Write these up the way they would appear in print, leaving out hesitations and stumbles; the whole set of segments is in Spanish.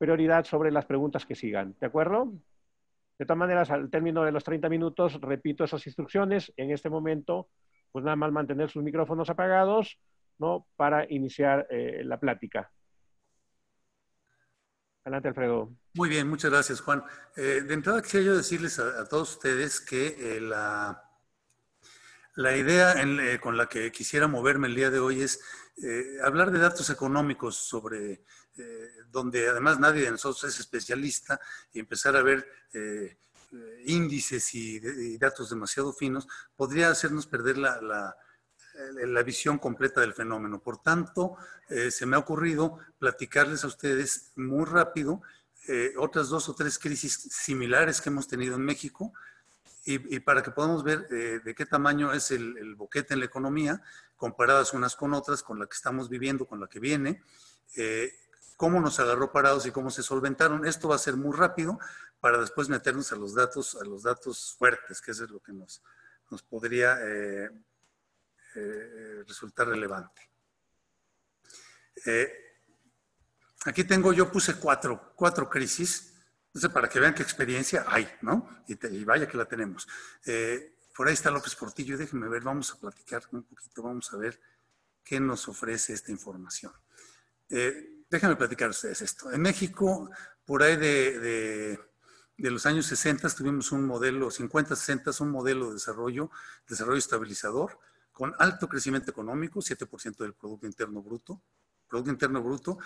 prioridad sobre las preguntas que sigan. ¿De acuerdo? De todas maneras, al término de los 30 minutos, repito esas instrucciones. En este momento, pues nada más mantener sus micrófonos apagados, ¿no? Para iniciar la plática. Adelante, Alfredo. Muy bien, muchas gracias, Juan. De entrada quisiera yo decirles a todos ustedes que la idea con la que quisiera moverme el día de hoy es hablar de datos económicos sobre donde además nadie de nosotros es especialista y empezar a ver índices y datos demasiado finos podría hacernos perder la visión completa del fenómeno. Por tanto, se me ha ocurrido platicarles a ustedes muy rápido otras 2 o 3 crisis similares que hemos tenido en México y para que podamos ver de qué tamaño es el boquete en la economía, comparadas unas con otras, con la que estamos viviendo, con la que viene, cómo nos agarró parados y cómo se solventaron. Esto va a ser muy rápido para después meternos a los datos fuertes, que eso es lo que nos podría resultar relevante. Aquí yo puse cuatro crisis, entonces para que vean qué experiencia hay, ¿no? Y vaya que la tenemos. Por ahí está López Portillo, déjenme ver, vamos a platicar un poquito, vamos a ver qué nos ofrece esta información. Déjenme platicar a ustedes esto. En México, por ahí de los años 60 tuvimos un modelo, 50-60, un modelo de desarrollo estabilizador, con alto crecimiento económico, 7% del Producto Interno Bruto. Producto Interno Bruto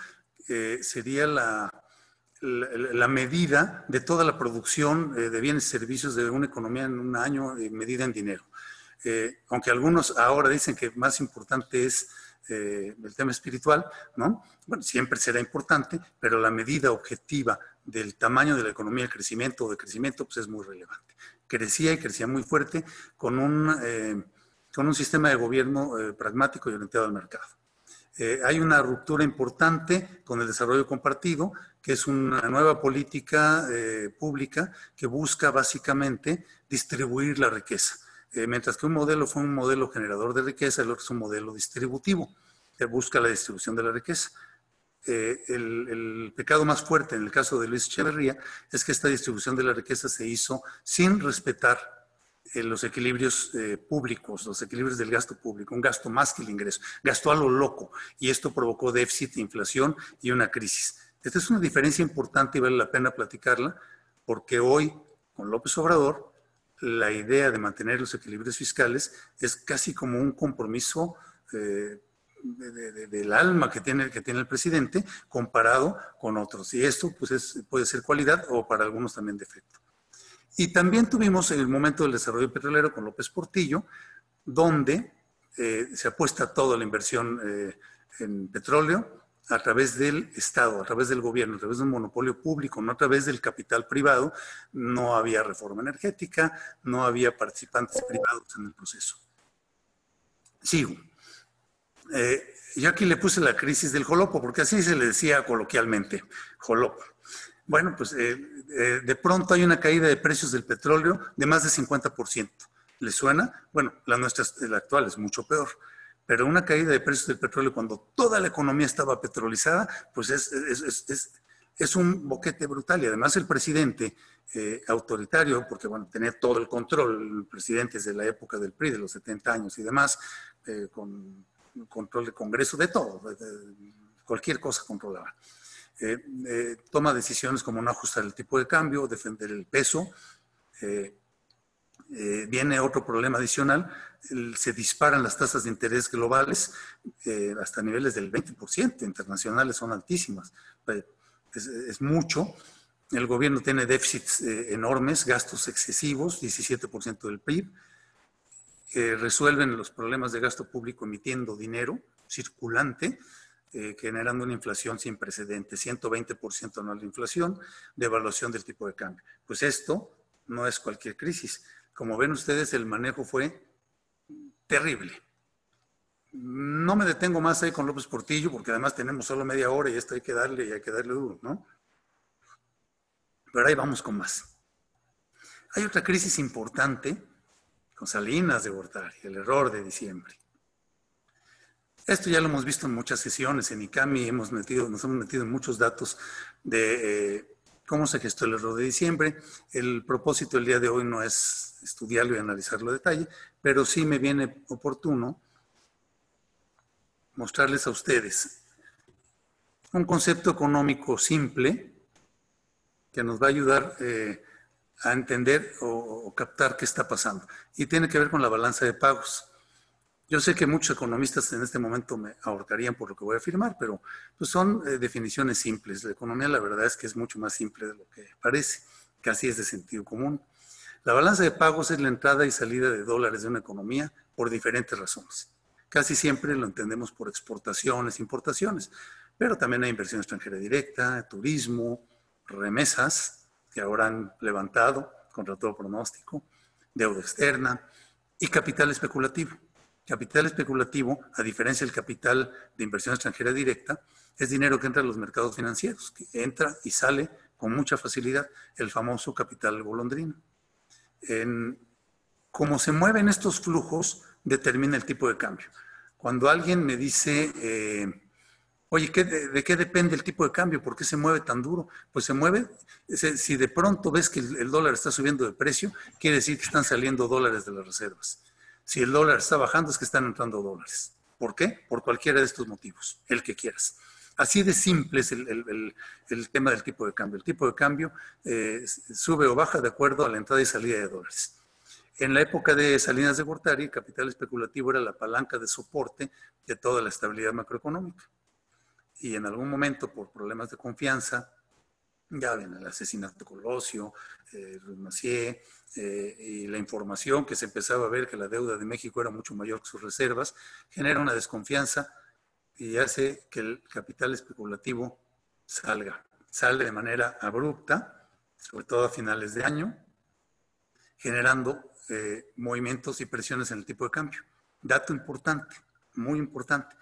sería la medida de toda la producción de bienes y servicios de una economía en un año, medida en dinero. Aunque algunos ahora dicen que más importante es el tema espiritual, ¿no? Bueno, siempre será importante, pero la medida objetiva del tamaño de la economía, el crecimiento o de crecimiento, pues es muy relevante. Crecía y crecía muy fuerte con un sistema de gobierno pragmático y orientado al mercado. Hay una ruptura importante con el desarrollo compartido, que es una nueva política pública que busca básicamente distribuir la riqueza. Mientras que un modelo fue un modelo generador de riqueza, el otro es un modelo distributivo, que busca la distribución de la riqueza. El pecado más fuerte en el caso de Luis Echeverría es que esta distribución de la riqueza se hizo sin respetar los equilibrios públicos, los equilibrios del gasto público, un gasto más que el ingreso, gastó a lo loco y esto provocó déficit, inflación y una crisis. Esta es una diferencia importante y vale la pena platicarla porque hoy con López Obrador la idea de mantener los equilibrios fiscales es casi como un compromiso del alma que tiene el presidente comparado con otros y esto pues puede ser cualidad o para algunos también defecto. Y también tuvimos el momento del desarrollo petrolero con López Portillo, donde se apuesta toda la inversión en petróleo a través del Estado, a través del gobierno, a través de un monopolio público, no a través del capital privado. No había reforma energética, no había participantes privados en el proceso. Sigo. Yo aquí le puse la crisis del jolopo, porque así se le decía coloquialmente, jolopo. Bueno, pues de pronto hay una caída de precios del petróleo de más de 50%. ¿Le suena? Bueno, la actual es mucho peor. Pero una caída de precios del petróleo cuando toda la economía estaba petrolizada, pues es un boquete brutal. Y además el presidente autoritario, porque bueno, tenía todo el control, el presidente desde la época del PRI, de los 70 años y demás, con control de Congreso, de todo, cualquier cosa controlaba. Toma decisiones como no ajustar el tipo de cambio, defender el peso. Viene otro problema adicional, se disparan las tasas de interés globales hasta niveles del 20%, internacionales son altísimas, es mucho. El gobierno tiene déficits enormes, gastos excesivos, 17% del PIB. Resuelven los problemas de gasto público emitiendo dinero circulante, generando una inflación sin precedentes, 120% anual de inflación, devaluación del tipo de cambio. Pues esto no es cualquier crisis. Como ven ustedes, el manejo fue terrible. No me detengo más ahí con López Portillo, porque además tenemos solo media hora y esto hay que darle duro, ¿no? Pero ahí vamos con más. Hay otra crisis importante con Salinas de Gortari, el error de diciembre. Esto ya lo hemos visto en muchas sesiones. En ICAMI nos hemos metido en muchos datos de cómo se gestó el error de diciembre. El propósito del día de hoy no es estudiarlo y analizarlo a detalle, pero sí me viene oportuno mostrarles a ustedes un concepto económico simple que nos va a ayudar a entender o captar qué está pasando. Y tiene que ver con la balanza de pagos. Yo sé que muchos economistas en este momento me ahorcarían por lo que voy a afirmar, pero pues son definiciones simples. La economía, la verdad es que es mucho más simple de lo que parece, casi es de sentido común. La balanza de pagos es la entrada y salida de dólares de una economía por diferentes razones. Casi siempre lo entendemos por exportaciones, importaciones, pero también hay inversión extranjera directa, turismo, remesas, que ahora han levantado contra todo pronóstico, deuda externa y capital especulativo. Capital especulativo, a diferencia del capital de inversión extranjera directa, es dinero que entra a los mercados financieros, que entra y sale con mucha facilidad, el famoso capital golondrino. Cómo se mueven estos flujos determina el tipo de cambio. Cuando alguien me dice, oye, ¿de qué depende el tipo de cambio? ¿Por qué se mueve tan duro? Pues se mueve, si de pronto ves que el dólar está subiendo de precio, quiere decir que están saliendo dólares de las reservas. Si el dólar está bajando, es que están entrando dólares. ¿Por qué? Por cualquiera de estos motivos, el que quieras. Así de simple es el tema del tipo de cambio. El tipo de cambio sube o baja de acuerdo a la entrada y salida de dólares. En la época de Salinas de Gortari, el capital especulativo era la palanca de soporte de toda la estabilidad macroeconómica. Y en algún momento, por problemas de confianza, ya ven el asesinato de Colosio, Ruiz Massieu, y la información que se empezaba a ver que la deuda de México era mucho mayor que sus reservas, genera una desconfianza y hace que el capital especulativo sale de manera abrupta, sobre todo a finales de año, generando movimientos y presiones en el tipo de cambio. Dato importante, muy importante.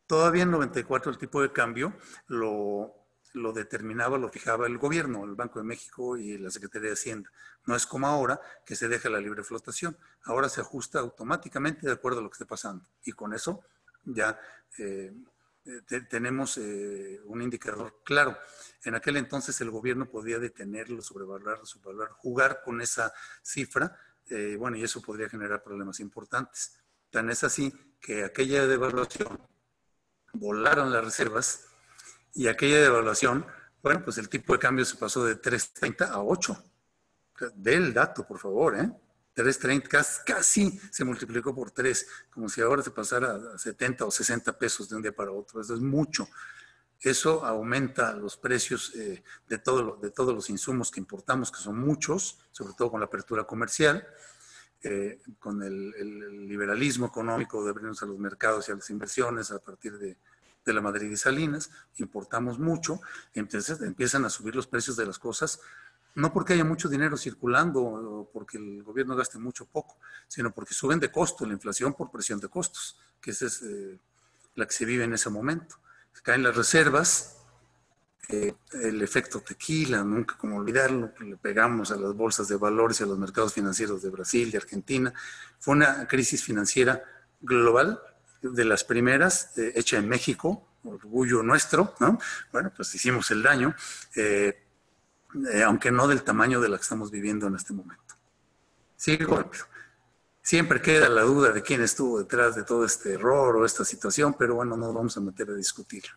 Todavía en 94 el tipo de cambio lo determinaba, lo fijaba el gobierno, el Banco de México y la Secretaría de Hacienda. No es como ahora que se deja la libre flotación. Ahora se ajusta automáticamente de acuerdo a lo que esté pasando. Y con eso ya tenemos un indicador claro. En aquel entonces el gobierno podía detenerlo, sobrevaluarlo, jugar con esa cifra, bueno, y eso podría generar problemas importantes. Tan es así que aquella devaluación volaron las reservas y aquella devaluación, bueno, pues el tipo de cambio se pasó de 3.30 a 8. Ve el dato, por favor, 3.30, casi se multiplicó por 3, como si ahora se pasara a 70 o 60 pesos de un día para otro. Eso es mucho. Eso aumenta los precios de todos los insumos que importamos, que son muchos, sobre todo con la apertura comercial, con el liberalismo económico de abrirnos a los mercados y a las inversiones a partir de la Madrid y Salinas, importamos mucho, entonces empiezan a subir los precios de las cosas, no porque haya mucho dinero circulando o porque el gobierno gaste mucho o poco, sino porque suben de costo, la inflación por presión de costos, que esa es la que se vive en ese momento. Caen las reservas, el efecto tequila, nunca como olvidarlo, le pegamos a las bolsas de valores y a los mercados financieros de Brasil y Argentina. Fue una crisis financiera global, de las primeras, hecha en México, orgullo nuestro, ¿no? Bueno, pues hicimos el daño, aunque no del tamaño de la que estamos viviendo en este momento. Sigo rápido. Siempre queda la duda de quién estuvo detrás de todo este error o esta situación, pero bueno, no vamos a meter a discutirlo.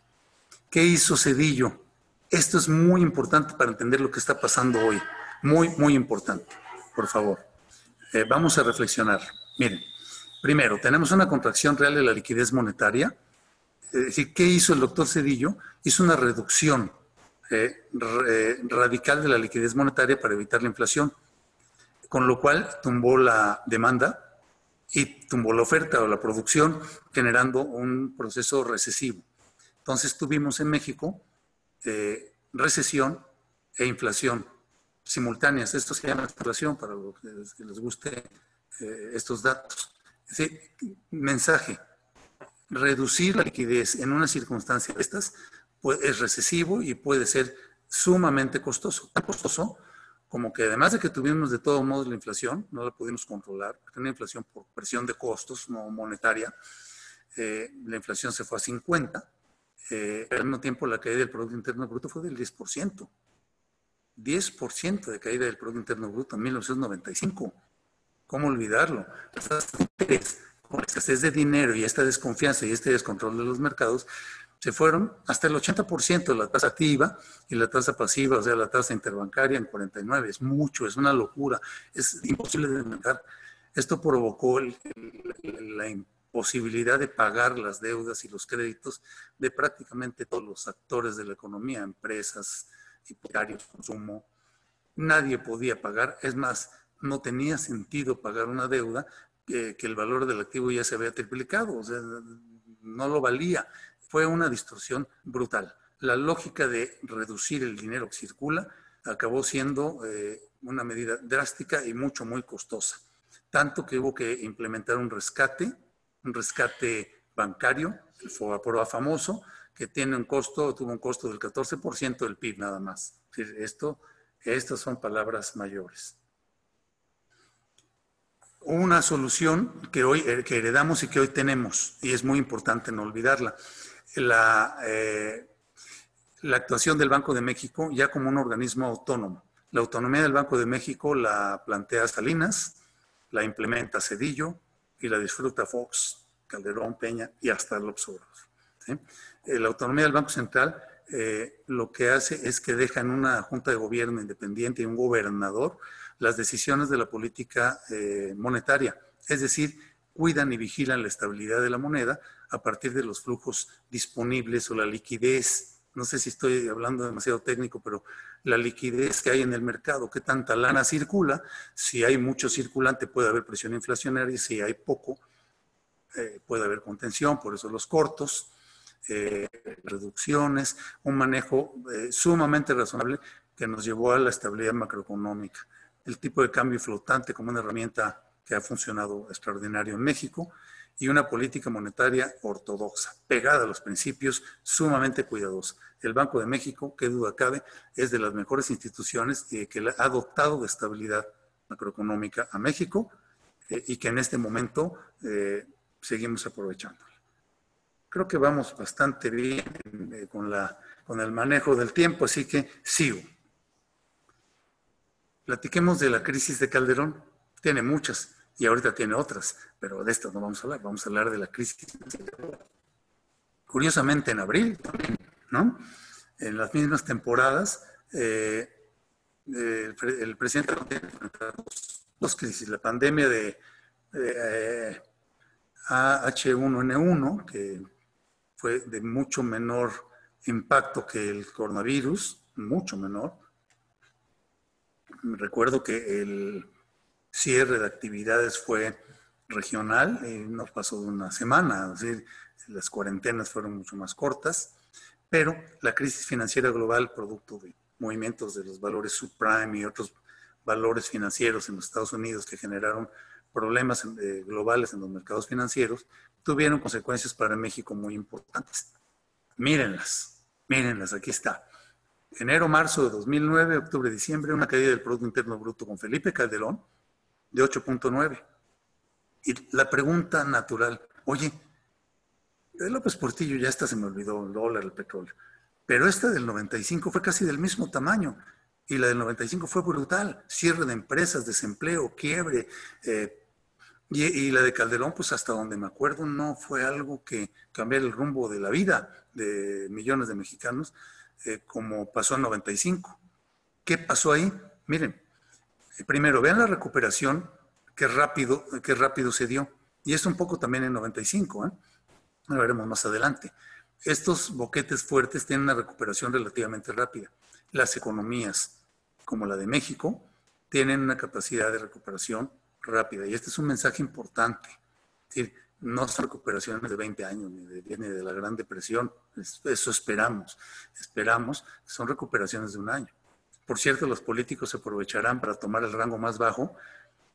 ¿Qué hizo Zedillo? Esto es muy importante para entender lo que está pasando hoy. Muy, muy importante. Por favor, vamos a reflexionar. Miren, primero, tenemos una contracción real de la liquidez monetaria. Es decir, ¿qué hizo el doctor Zedillo? Hizo una reducción radical de la liquidez monetaria para evitar la inflación, con lo cual tumbó la demanda y tumbó la oferta o la producción, generando un proceso recesivo. Entonces tuvimos en México recesión e inflación simultáneas. Esto se llama inflación para los que les guste estos datos. Es decir, mensaje, reducir la liquidez en una circunstancia de estas es recesivo y puede ser sumamente costoso. Tan costoso como que además de que tuvimos de todos modos la inflación, no la pudimos controlar, porque una inflación por presión de costos, no monetaria, la inflación se fue a 50, al mismo tiempo la caída del Producto Interno Bruto fue del 10%. 10% de caída del Producto Interno Bruto en 1995. ¿Cómo olvidarlo? Las tasas de interés, con la escasez de dinero y esta desconfianza y este descontrol de los mercados, se fueron hasta el 80% de la tasa activa y la tasa pasiva, o sea, la tasa interbancaria en 49. Es mucho, es una locura, es imposible de manejar. Esto provocó la imposibilidad de pagar las deudas y los créditos de prácticamente todos los actores de la economía, empresas, hipotecarios, consumo. Nadie podía pagar, es más, no tenía sentido pagar una deuda que el valor del activo ya se había triplicado, o sea, no lo valía. Fue una distorsión brutal. La lógica de reducir el dinero que circula acabó siendo una medida drástica y muy costosa. Tanto que hubo que implementar un rescate bancario, el FOBAPROA famoso, que tuvo un costo del 14% del PIB nada más. Estas son palabras mayores. Una solución que heredamos y que hoy tenemos, y es muy importante no olvidarla, la actuación del Banco de México ya como un organismo autónomo. La autonomía del Banco de México la plantea Salinas, la implementa Zedillo y la disfruta Fox, Calderón, Peña y hasta López Obrador. ¿Sí? La autonomía del Banco Central lo que hace es que deja en una junta de gobierno independiente y un gobernador las decisiones de la política monetaria, es decir, cuidan y vigilan la estabilidad de la moneda a partir de los flujos disponibles o la liquidez. No sé si estoy hablando demasiado técnico, pero la liquidez que hay en el mercado, qué tanta lana circula. Si hay mucho circulante puede haber presión inflacionaria, si hay poco puede haber contención, por eso los cortos, reducciones, un manejo sumamente razonable que nos llevó a la estabilidad macroeconómica. El tipo de cambio flotante como una herramienta que ha funcionado extraordinario en México y una política monetaria ortodoxa, pegada a los principios, sumamente cuidadosa. El Banco de México, qué duda cabe, es de las mejores instituciones que ha dotado de estabilidad macroeconómica a México y que en este momento seguimos aprovechándola. Creo que vamos bastante bien con el manejo del tiempo, así que sigo. Platiquemos de la crisis de Calderón. Tiene muchas y ahorita tiene otras, pero de esto no vamos a hablar. Vamos a hablar de la crisis. Curiosamente, en abril también, ¿no? En las mismas temporadas, el presidente tiene dos crisis. La pandemia de H1N1, que fue de mucho menor impacto que el coronavirus, mucho menor. Recuerdo que el cierre de actividades fue regional, no pasó de una semana, es decir, las cuarentenas fueron mucho más cortas, pero la crisis financiera global, producto de movimientos de los valores subprime y otros valores financieros en los Estados Unidos que generaron problemas globales en los mercados financieros, tuvieron consecuencias para México muy importantes. Mírenlas, aquí está. Enero, marzo de 2009, octubre, diciembre, una caída del Producto Interno Bruto con Felipe Calderón de 8.9. Y la pregunta natural, oye, de López Portillo ya se me olvidó el dólar, el petróleo, pero esta del 95 fue casi del mismo tamaño y la del 95 fue brutal, cierre de empresas, desempleo, quiebre, y la de Calderón, pues hasta donde me acuerdo, no fue algo que cambiara el rumbo de la vida de millones de mexicanos, como pasó en 95. ¿Qué pasó ahí? Miren, primero, vean la recuperación, qué rápido se dio. Y esto un poco también en 95, lo veremos más adelante. Estos boquetes fuertes tienen una recuperación relativamente rápida. Las economías, como la de México, tienen una capacidad de recuperación rápida. Y este es un mensaje importante. Es decir, no son recuperaciones de 20 años ni de la Gran Depresión. Eso esperamos. Esperamos que son recuperaciones de un año. Por cierto, los políticos se aprovecharán para tomar el rango más bajo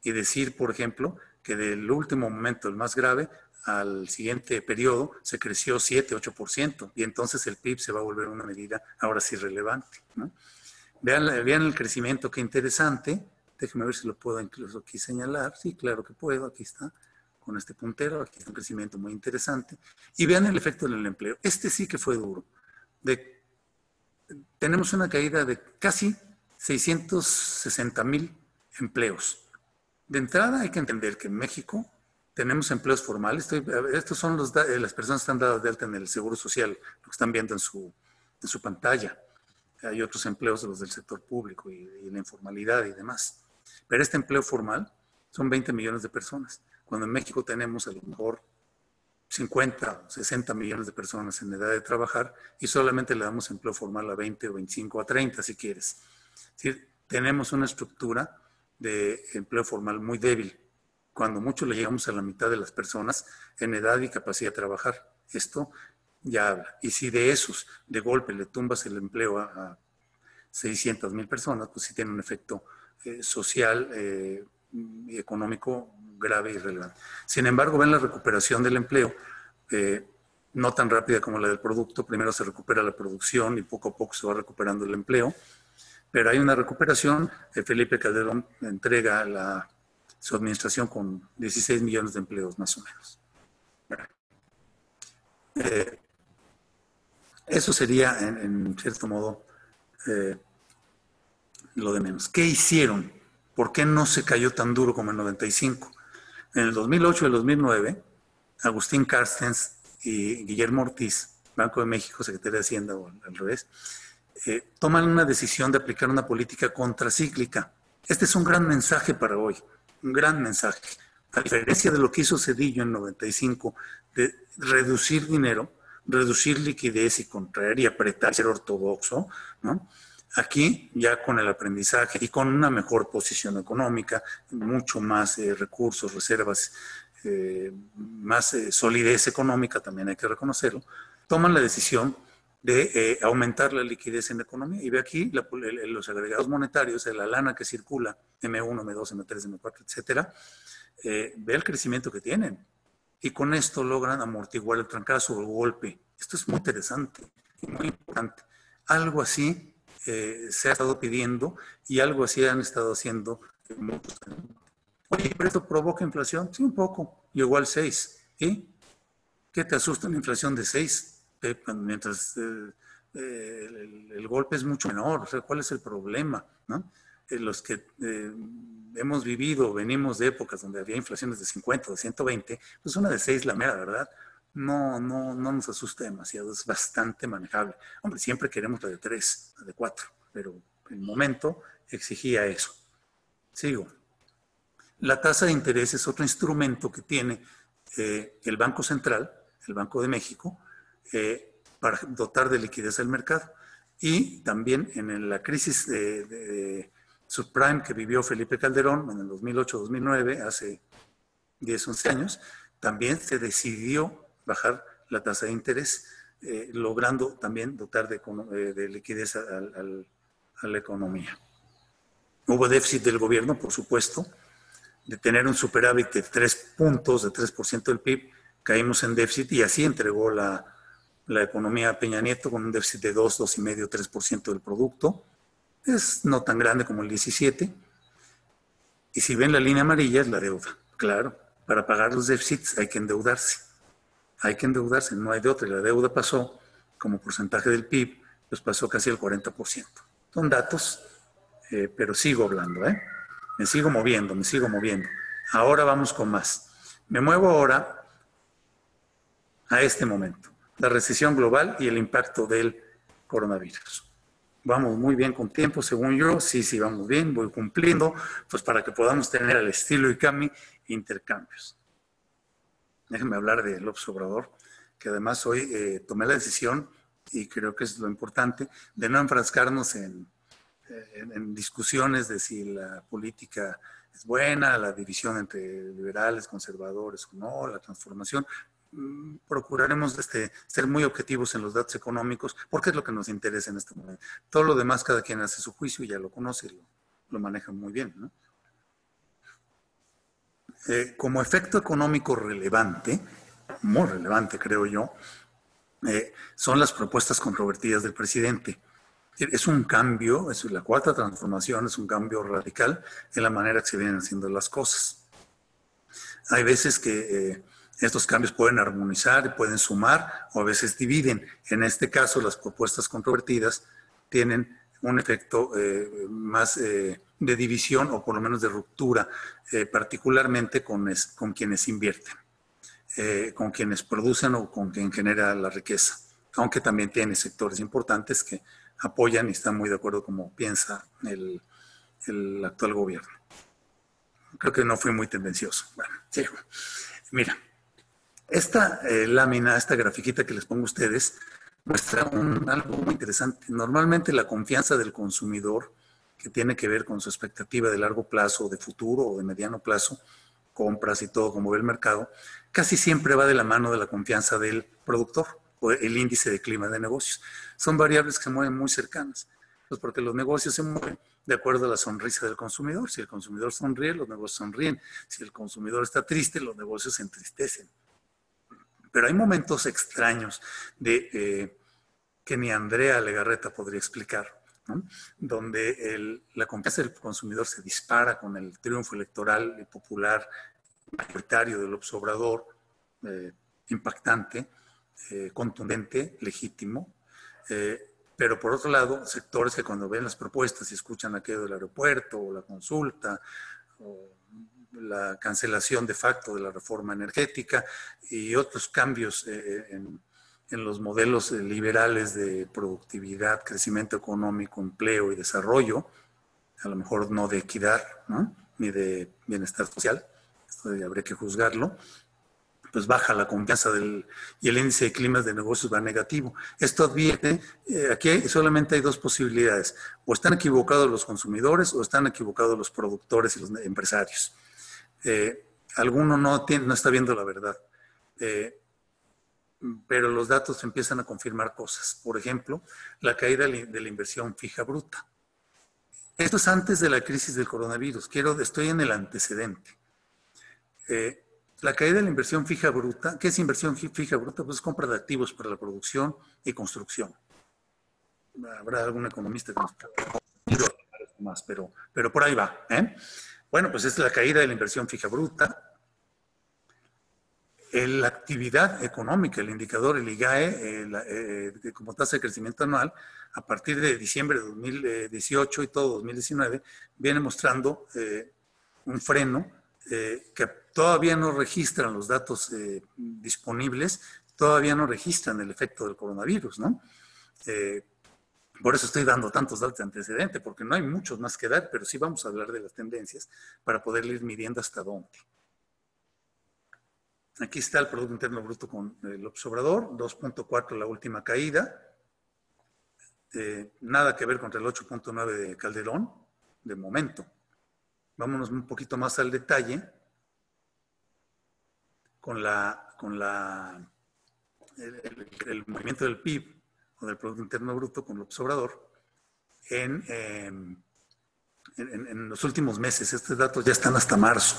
y decir, por ejemplo, que del último momento, el más grave, al siguiente periodo se creció 7-8% y entonces el PIB se va a volver una medida ahora sí relevante, ¿no? Vean el crecimiento, qué interesante. Déjenme ver si lo puedo incluso aquí señalar. Sí, claro que puedo, aquí está. con este puntero. Aquí es un crecimiento muy interesante. Y vean el efecto del empleo. Este sí que fue duro. Tenemos una caída de casi 660,000 empleos. De entrada hay que entender que en México tenemos empleos formales. Estos son las personas que están dadas de alta en el Seguro Social, lo que están viendo en su pantalla. Hay otros empleos, los del sector público y la informalidad y demás. Pero este empleo formal son 20 millones de personas, cuando en México tenemos a lo mejor 50 o 60 millones de personas en edad de trabajar y solamente le damos empleo formal a 20 o 25 a 30 si quieres. Es decir, tenemos una estructura de empleo formal muy débil. Cuando mucho le llegamos a la mitad de las personas en edad y capacidad de trabajar. Esto ya habla. Y si de esos, de golpe, le tumbas el empleo a 600,000 personas, pues sí tiene un efecto social y económico grave y relevante. Sin embargo, ven la recuperación del empleo, no tan rápida como la del producto. Primero se recupera la producción y poco a poco se va recuperando el empleo. Pero hay una recuperación. Felipe Calderón entrega su administración con 16 millones de empleos más o menos. Eso sería, en cierto modo, lo de menos. ¿Qué hicieron? ¿Por qué no se cayó tan duro como en 95? En el 2008 y el 2009, Agustín Carstens y Guillermo Ortiz, Banco de México, Secretaría de Hacienda o al revés, toman una decisión de aplicar una política contracíclica. Este es un gran mensaje para hoy, un gran mensaje. A diferencia de lo que hizo Zedillo en 95, de reducir dinero, reducir liquidez y contraer y apretar, ser ortodoxo, ¿no? Aquí, ya con el aprendizaje y con una mejor posición económica, mucho más recursos, reservas, más solidez económica, también hay que reconocerlo, toman la decisión de aumentar la liquidez en la economía. Y ve aquí los agregados monetarios, la lana que circula, M1, M2, M3, M4, etcétera, ve el crecimiento que tienen. Y con esto logran amortiguar el trancazo o el golpe. Esto es muy interesante y muy importante. Algo así se ha estado pidiendo y algo así han estado haciendo muchos años. Oye, ¿pero esto provoca inflación? Sí, un poco. Llegó al 6. ¿Y qué te asusta una inflación de 6? Mientras el golpe es mucho menor. O sea, ¿cuál es el problema? ¿No? Los que hemos vivido, venimos de épocas donde había inflaciones de 50 o de 120, pues una de 6, la mera verdad, no nos asusta demasiado, es bastante manejable. Hombre, siempre queremos la de 3, la de 4, pero el momento exigía eso. Sigo. La tasa de interés es otro instrumento que tiene el Banco Central, el Banco de México, para dotar de liquidez al mercado. Y también en la crisis de subprime que vivió Felipe Calderón en el 2008-2009, hace 10, 11 años, también se decidió bajar la tasa de interés, logrando también dotar de liquidez a la economía. Hubo déficit del gobierno, por supuesto, de tener un superávit de 3 puntos, de 3% del PIB, caímos en déficit y así entregó la economía a Peña Nieto con un déficit de 2, 2,5, 3% del producto. Es no tan grande como el 17. Y si ven la línea amarilla es la deuda. Claro, para pagar los déficits hay que endeudarse. Hay que endeudarse, no hay de otra. Y la deuda pasó, como porcentaje del PIB, pues pasó casi el 40%. Son datos, pero sigo hablando, Me sigo moviendo. Ahora vamos con más. Me muevo ahora a este momento. La recesión global y el impacto del coronavirus. Vamos muy bien con tiempo, según yo. Sí, vamos bien, voy cumpliendo, pues para que podamos tener al estilo ICAMI intercambios. Déjenme hablar de López Obrador, que además hoy tomé la decisión, y creo que es lo importante, de no enfrascarnos en discusiones de si la política es buena, la división entre liberales, conservadores o no, la transformación. Procuraremos ser muy objetivos en los datos económicos, porque es lo que nos interesa en este momento. Todo lo demás, cada quien hace su juicio y ya lo conoce, lo maneja muy bien, ¿no? Como efecto económico relevante, muy relevante creo yo, son las propuestas controvertidas del presidente. Es un cambio, es la cuarta transformación, es un cambio radical en la manera que se vienen haciendo las cosas. Hay veces que estos cambios pueden armonizar y pueden sumar o a veces dividen. En este caso, las propuestas controvertidas tienen un efecto más de división o por lo menos de ruptura, particularmente con quienes invierten, con quienes producen o con quien genera la riqueza, aunque también tiene sectores importantes que apoyan y están muy de acuerdo como piensa el actual gobierno. Creo que no fui muy tendencioso. Bueno, sigo. Mira, esta lámina, esta grafiquita que les pongo a ustedes, muestra algo muy interesante. Normalmente la confianza del consumidor, que tiene que ver con su expectativa de largo plazo, de futuro o de mediano plazo, compras y todo como ve el mercado, casi siempre va de la mano de la confianza del productor o el índice de clima de negocios. Son variables que se mueven muy cercanas, pues porque los negocios se mueven de acuerdo a la sonrisa del consumidor. Si el consumidor sonríe, los negocios sonríen. Si el consumidor está triste, los negocios se entristecen. Pero hay momentos extraños que ni Andrea Legarreta podría explicar, ¿no? Donde la confianza del consumidor se dispara con el triunfo electoral y popular mayoritario del López Obrador, impactante, contundente, legítimo, pero por otro lado, sectores que cuando ven las propuestas y escuchan aquello del aeropuerto o la consulta o la cancelación de facto de la reforma energética y otros cambios en los modelos liberales de productividad, crecimiento económico, empleo y desarrollo, a lo mejor no de equidad, ¿no? Ni de bienestar social, esto habría que juzgarlo, pues baja la confianza y el índice de climas de negocios va negativo. Esto advierte, aquí solamente hay dos posibilidades, o están equivocados los consumidores o están equivocados los productores y los empresarios. Alguno no está viendo la verdad, pero los datos empiezan a confirmar cosas. Por ejemplo, la caída de la inversión fija bruta. Esto es antes de la crisis del coronavirus. Estoy en el antecedente. La caída de la inversión fija bruta. ¿Qué es inversión fija bruta? Pues es compra de activos para la producción y construcción. Habrá algún economista que nos pueda más, pero por ahí va. Bueno, pues es la caída de la inversión fija bruta. La actividad económica, el indicador, el IGAE, como tasa de crecimiento anual, a partir de diciembre de 2018 y todo 2019, viene mostrando un freno que todavía no registran los datos disponibles, todavía no registran el efecto del coronavirus, ¿no? Por eso estoy dando tantos datos de antecedente, porque no hay muchos más que dar, pero sí vamos a hablar de las tendencias para poder ir midiendo hasta dónde. Aquí está el Producto Interno Bruto con López Obrador, 2.4 la última caída, nada que ver contra el 8.9 de Calderón, de momento. Vámonos un poquito más al detalle con el movimiento del PIB o del Producto Interno Bruto con López Obrador en los últimos meses. Estos datos ya están hasta marzo.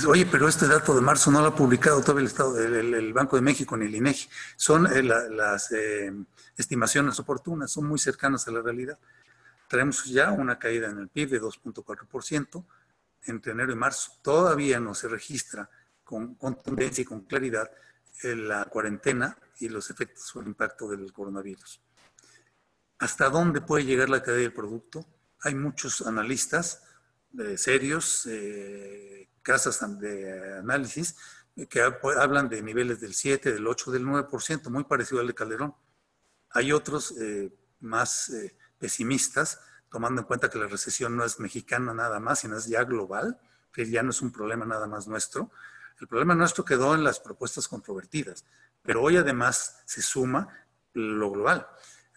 Oye, pero este dato de marzo no lo ha publicado todavía el Banco de México ni el INEGI. Son las estimaciones oportunas, son muy cercanas a la realidad. Tenemos ya una caída en el PIB de 2.4% entre enero y marzo. Todavía no se registra con contundencia y con claridad la cuarentena y los efectos o el impacto del coronavirus. ¿Hasta dónde puede llegar la caída del producto? Hay muchos analistas serios, casas de análisis que hablan de niveles del 7, del 8, del 9%, muy parecido al de Calderón. Hay otros más pesimistas, tomando en cuenta que la recesión no es mexicana nada más, sino es ya global, que ya no es un problema nada más nuestro. El problema nuestro quedó en las propuestas controvertidas, pero hoy además se suma lo global.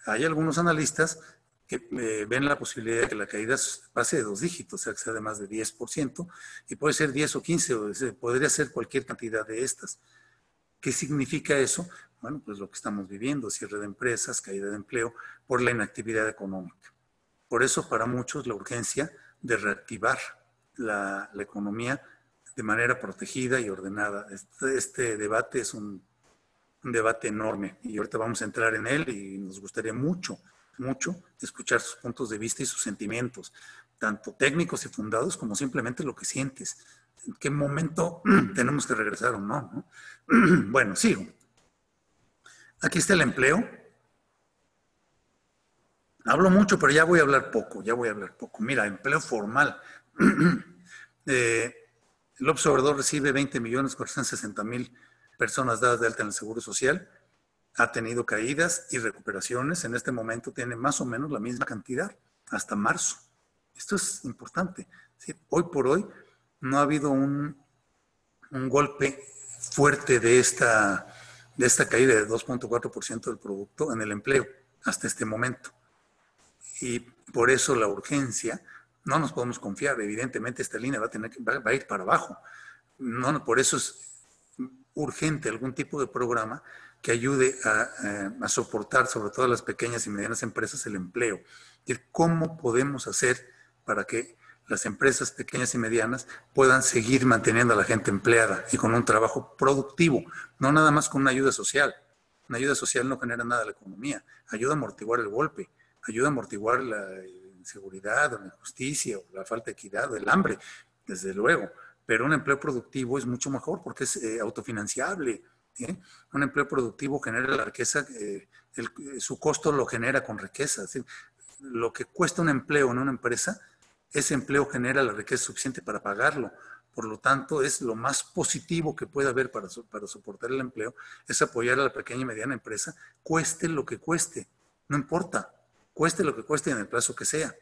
Hay algunos analistas que ven la posibilidad de que la caída pase de 2 dígitos, o sea, que sea de más de 10%, y puede ser 10 o 15, o podría ser cualquier cantidad de estas. ¿Qué significa eso? Bueno, pues lo que estamos viviendo, cierre de empresas, caída de empleo, por la inactividad económica. Por eso, para muchos, la urgencia de reactivar la economía de manera protegida y ordenada. Este debate es un debate enorme, y ahorita vamos a entrar en él, y nos gustaría mucho escuchar sus puntos de vista y sus sentimientos, tanto técnicos y fundados como simplemente lo que sientes. en qué momento tenemos que regresar o no, ¿no? Bueno, sigo. Aquí está el empleo. Hablo mucho, pero ya voy a hablar poco, Mira, empleo formal. El observador recibe 20.460.000 personas dadas de alta en el Seguro Social. Ha tenido caídas y recuperaciones. En este momento tiene más o menos la misma cantidad hasta marzo. Esto es importante. ¿Sí? Hoy por hoy no ha habido un golpe fuerte de esta caída de 2.4% del producto en el empleo hasta este momento. Y por eso la urgencia, no nos podemos confiar, evidentemente esta línea va a ir para abajo. No, por eso es urgente algún tipo de programa que ayude a soportar, sobre todo a las pequeñas y medianas empresas, el empleo. Es decir, ¿cómo podemos hacer para que las empresas pequeñas y medianas puedan seguir manteniendo a la gente empleada y con un trabajo productivo? No nada más con una ayuda social. Una ayuda social no genera nada a la economía, ayuda a amortiguar el golpe, ayuda a amortiguar la inseguridad, o la injusticia, o la falta de equidad, o el hambre, desde luego. Pero un empleo productivo es mucho mejor porque es autofinanciable. Un empleo productivo genera la riqueza, su costo lo genera con riqueza. Es decir, lo que cuesta un empleo en una empresa, ese empleo genera la riqueza suficiente para pagarlo. Por lo tanto, es lo más positivo que puede haber para soportar el empleo, es apoyar a la pequeña y mediana empresa, cueste lo que cueste, no importa, cueste lo que cueste en el plazo que sea.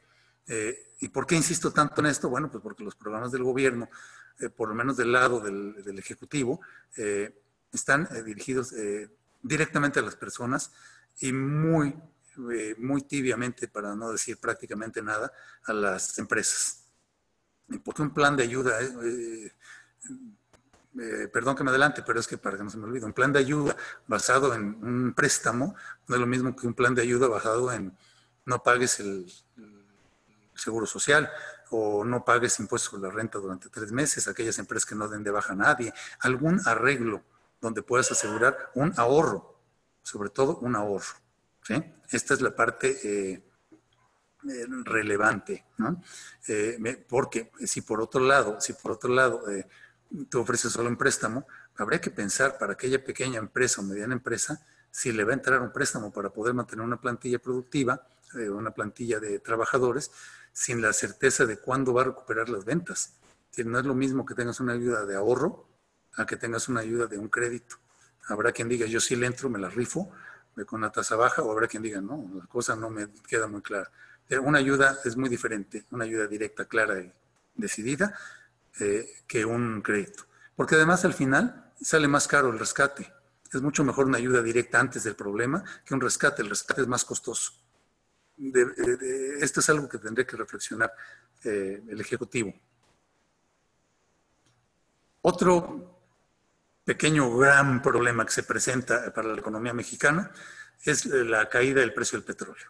¿Y por qué insisto tanto en esto? Bueno, pues porque los programas del gobierno, por lo menos del lado del Ejecutivo, están dirigidos directamente a las personas y muy tibiamente, para no decir prácticamente nada, a las empresas. Porque un plan de ayuda, perdón que me adelante, pero es que para que no se me olvide, un plan de ayuda basado en un préstamo no es lo mismo que un plan de ayuda basado en no pagues el seguro social o no pagues impuestos sobre la renta durante 3 meses, aquellas empresas que no den de baja a nadie, algún arreglo donde puedas asegurar un ahorro, sobre todo un ahorro. ¿Sí? Esta es la parte relevante, ¿no? Porque si por otro lado tú ofreces solo un préstamo, habría que pensar para aquella pequeña empresa o mediana empresa si le va a entrar un préstamo para poder mantener una plantilla productiva, una plantilla de trabajadores, sin la certeza de cuándo va a recuperar las ventas. Es decir, no es lo mismo que tengas una ayuda de ahorro a que tengas una ayuda de un crédito. Habrá quien diga, yo sí le entro, me la rifo con una tasa baja, o habrá quien diga, no, la cosa no me queda muy clara. Una ayuda es muy diferente, una ayuda directa, clara y decidida, que un crédito. Porque además al final sale más caro el rescate. Es mucho mejor una ayuda directa antes del problema que un rescate. El rescate es más costoso. Esto es algo que tendría que reflexionar el Ejecutivo. Otro pequeño gran problema que se presenta para la economía mexicana es la caída del precio del petróleo.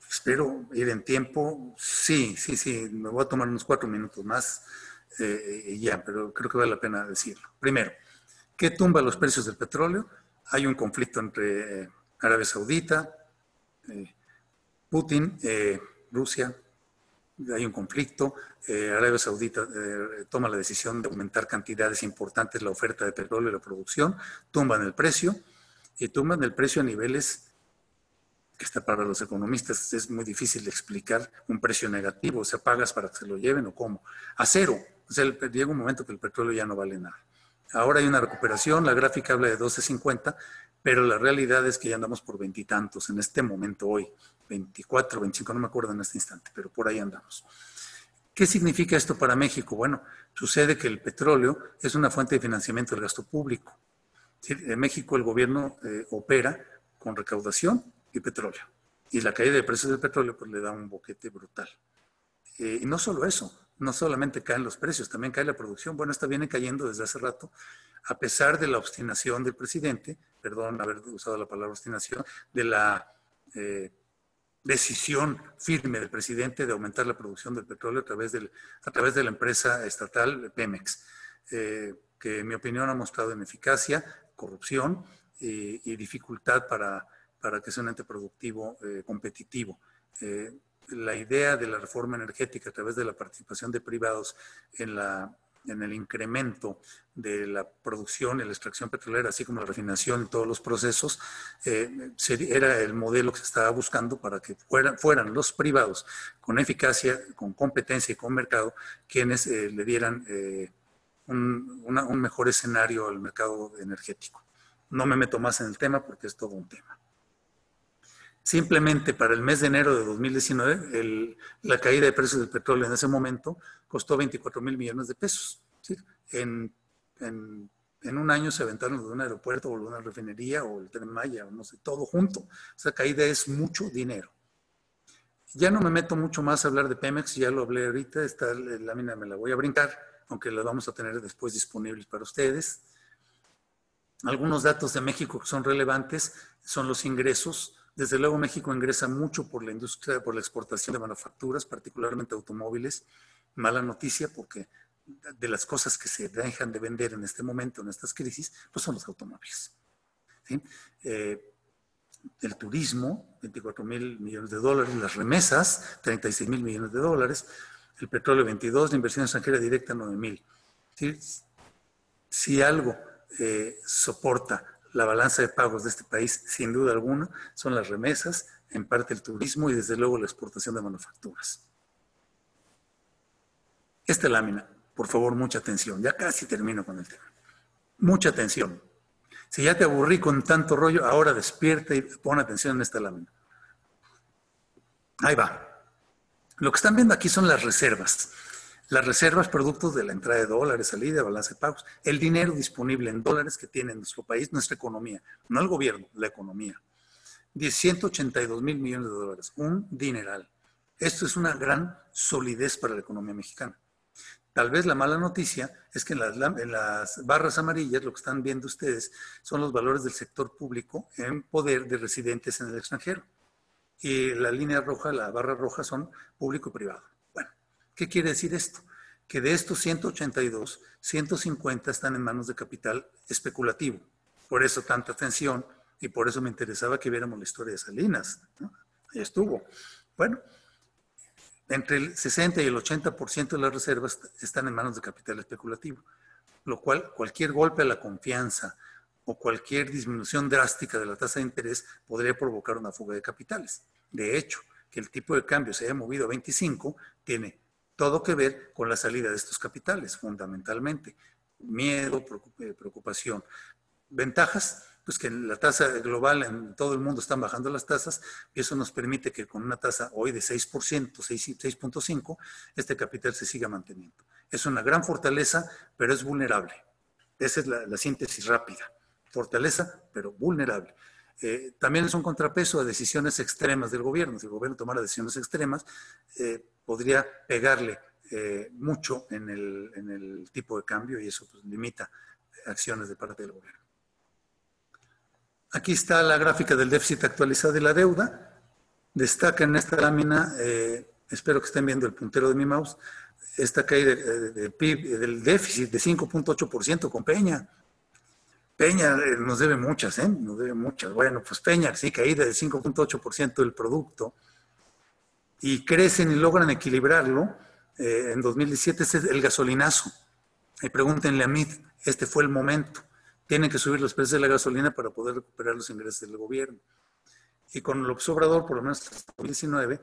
Espero ir en tiempo. Sí, me voy a tomar unos 4 minutos más y ya, pero creo que vale la pena decirlo. Primero, ¿qué tumba los precios del petróleo? Hay un conflicto entre Arabia Saudita, Putin, Rusia. Hay un conflicto. Arabia Saudita toma la decisión de aumentar cantidades importantes la oferta de petróleo y la producción, tumban el precio y tumban el precio a niveles que está para los economistas es muy difícil de explicar un precio negativo, o sea, pagas para que se lo lleven o cómo. A cero, o sea, llega un momento que el petróleo ya no vale nada. Ahora hay una recuperación, la gráfica habla de 12.50, pero la realidad es que ya andamos por 20 y tantos en este momento hoy, 24, 25, no me acuerdo en este instante, pero por ahí andamos. ¿Qué significa esto para México? Bueno, sucede que el petróleo es una fuente de financiamiento del gasto público. En México el gobierno opera con recaudación y petróleo. Y la caída de precios del petróleo pues le da un boquete brutal. Y no solo eso, no solamente caen los precios, también cae la producción. Bueno, esta viene cayendo desde hace rato, a pesar de la obstinación del presidente, perdón haber usado la palabra obstinación, de la decisión firme del presidente de aumentar la producción del petróleo a través de la empresa estatal Pemex, que en mi opinión ha mostrado ineficacia, corrupción y dificultad para que sea un ente productivo competitivo. la idea de la reforma energética a través de la participación de privados en el incremento de la producción y la extracción petrolera, así como la refinación y todos los procesos, era el modelo que se estaba buscando para que fueran los privados con eficacia, con competencia y con mercado, quienes le dieran un mejor escenario al mercado energético. No me meto más en el tema porque es todo un tema. Simplemente para el mes de enero de 2019, la caída de precios del petróleo en ese momento costó 24,000 millones de pesos. ¿Sí? En un año se aventaron de un aeropuerto o de una refinería o el Tren Maya, o no sé, todo junto. Esa caída es mucho dinero. Ya no me meto mucho más a hablar de Pemex, ya lo hablé ahorita, esta lámina me la voy a brincar, aunque la vamos a tener después disponibles para ustedes. Algunos datos de México que son relevantes son los ingresos. Desde luego México ingresa mucho por la industria, por la exportación de manufacturas, particularmente automóviles. Mala noticia porque de las cosas que se dejan de vender en este momento, en estas crisis, pues son los automóviles. ¿Sí? El turismo, 24,000 millones de dólares, las remesas, 36,000 millones de dólares, el petróleo 22, la inversión extranjera directa 9,000. ¿Sí? Si algo soporta la balanza de pagos de este país, sin duda alguna, son las remesas, en parte el turismo y desde luego la exportación de manufacturas. Esta lámina, por favor, mucha atención, ya casi termino con el tema. Mucha atención. Si ya te aburrí con tanto rollo, ahora despierta y pon atención en esta lámina. Ahí va. Lo que están viendo aquí son las reservas. Las reservas productos de la entrada de dólares, salida, balance de pagos, el dinero disponible en dólares que tiene nuestro país, nuestra economía, no el gobierno, la economía. 182,000 millones de dólares, un dineral. Esto es una gran solidez para la economía mexicana. Tal vez la mala noticia es que en las barras amarillas, lo que están viendo ustedes, son los valores del sector público en poder de residentes en el extranjero. Y la línea roja, la barra roja, son público y privado. Bueno, ¿qué quiere decir esto? Que de estos 182, 150 están en manos de capital especulativo. Por eso tanta atención y por eso me interesaba que viéramos la historia de Salinas, ¿no? Ahí estuvo. Bueno, entre el 60 y el 80% de las reservas están en manos de capital especulativo, lo cual cualquier golpe a la confianza o cualquier disminución drástica de la tasa de interés podría provocar una fuga de capitales. De hecho, que el tipo de cambio se haya movido a 25 tiene todo que ver con la salida de estos capitales, fundamentalmente. Miedo, preocupación. Ventajas, pues que la tasa global en todo el mundo están bajando las tasas y eso nos permite que con una tasa hoy de 6%, 6.5%, este capital se siga manteniendo. Es una gran fortaleza, pero es vulnerable. Esa es la síntesis rápida. Fortaleza, pero vulnerable. También es un contrapeso a decisiones extremas del gobierno. Si el gobierno tomara decisiones extremas, podría pegarle mucho en el tipo de cambio y eso pues, limita acciones de parte del gobierno. Aquí está la gráfica del déficit actualizado de la deuda. Destaca en esta lámina, espero que estén viendo el puntero de mi mouse, esta caída del PIB, del déficit de 5.8% con Peña. Peña nos debe muchas, nos debe muchas. Bueno, pues Peña sí, caída del 5.8% del producto y crecen y logran equilibrarlo. En 2017 es el gasolinazo. Y pregúntenle a mí, este fue el momento. Tienen que subir los precios de la gasolina para poder recuperar los ingresos del gobierno. Y con López Obrador, por lo menos hasta 2019,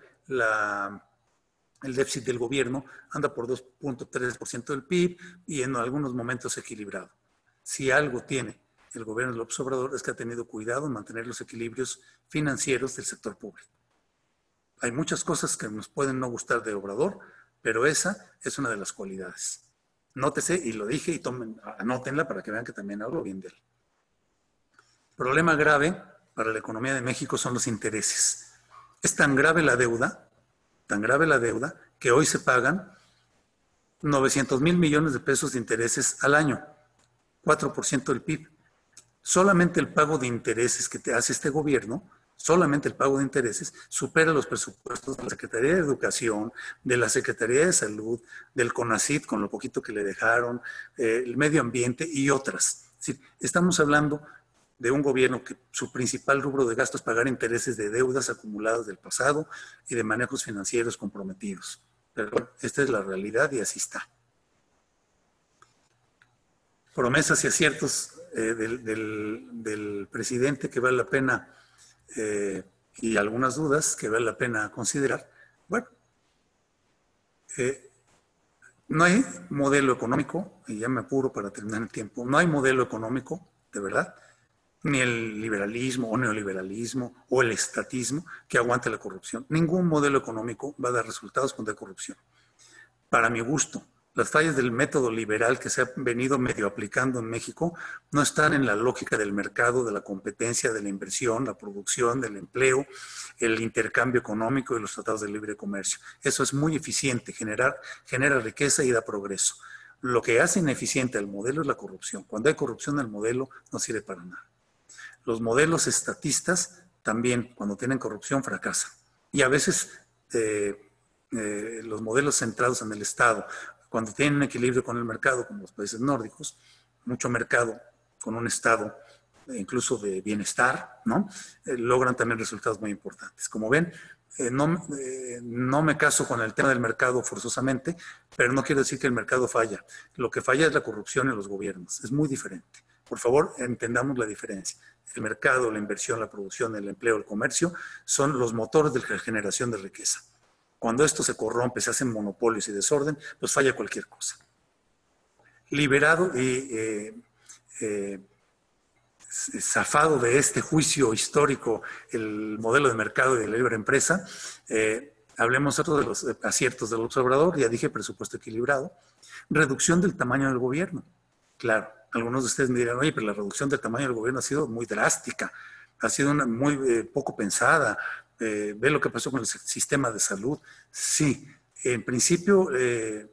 el déficit del gobierno anda por 2.3% del PIB y en algunos momentos equilibrado. Si algo tiene el gobierno de López Obrador es que ha tenido cuidado en mantener los equilibrios financieros del sector público. Hay muchas cosas que nos pueden no gustar de Obrador, pero esa es una de las cualidades. Nótese, y lo dije, y anótenla para que vean que también hablo bien de él. Problema grave para la economía de México son los intereses. Es tan grave la deuda, que hoy se pagan 900,000 millones de pesos de intereses al año, 4% del PIB. Solamente el pago de intereses que te hace este gobierno, solamente el pago de intereses, supera los presupuestos de la Secretaría de Educación, de la Secretaría de Salud, del CONACYT, con lo poquito que le dejaron, el medio ambiente y otras. Es decir, estamos hablando de un gobierno que su principal rubro de gasto es pagar intereses de deudas acumuladas del pasado y de manejos financieros comprometidos. Pero bueno, esta es la realidad y así está. Promesas y aciertos del presidente que vale la pena y algunas dudas que vale la pena considerar. Bueno, no hay modelo económico, y ya me apuro para terminar el tiempo, no hay modelo económico, de verdad, ni el liberalismo o neoliberalismo o el estatismo que aguante la corrupción. Ningún modelo económico va a dar resultados cuando hay corrupción. Para mi gusto, las fallas del método liberal que se ha venido medio aplicando en México no están en la lógica del mercado, de la competencia, de la inversión, la producción, del empleo, el intercambio económico y los tratados de libre comercio. Eso es muy eficiente, genera riqueza y da progreso. Lo que hace ineficiente al modelo es la corrupción. Cuando hay corrupción, el modelo no sirve para nada. Los modelos estatistas también, cuando tienen corrupción, fracasan. Y a veces los modelos centrados en el Estado, cuando tienen un equilibrio con el mercado, como los países nórdicos, mucho mercado con un Estado incluso de bienestar, ¿no? Logran también resultados muy importantes. Como ven, no me caso con el tema del mercado forzosamente, pero no quiero decir que el mercado falla. Lo que falla es la corrupción en los gobiernos. Es muy diferente. Por favor, entendamos la diferencia. El mercado, la inversión, la producción, el empleo, el comercio son los motores de la generación de riqueza. Cuando esto se corrompe, se hacen monopolios y desorden, pues falla cualquier cosa. Liberado y zafado de este juicio histórico, el modelo de mercado y de la libre empresa, hablemos otro de los aciertos del observador. Ya dije, presupuesto equilibrado. Reducción del tamaño del gobierno. Claro, algunos de ustedes me dirán, oye, pero la reducción del tamaño del gobierno ha sido muy drástica, ha sido muy poco pensada. Ve lo que pasó con el sistema de salud. Sí, en principio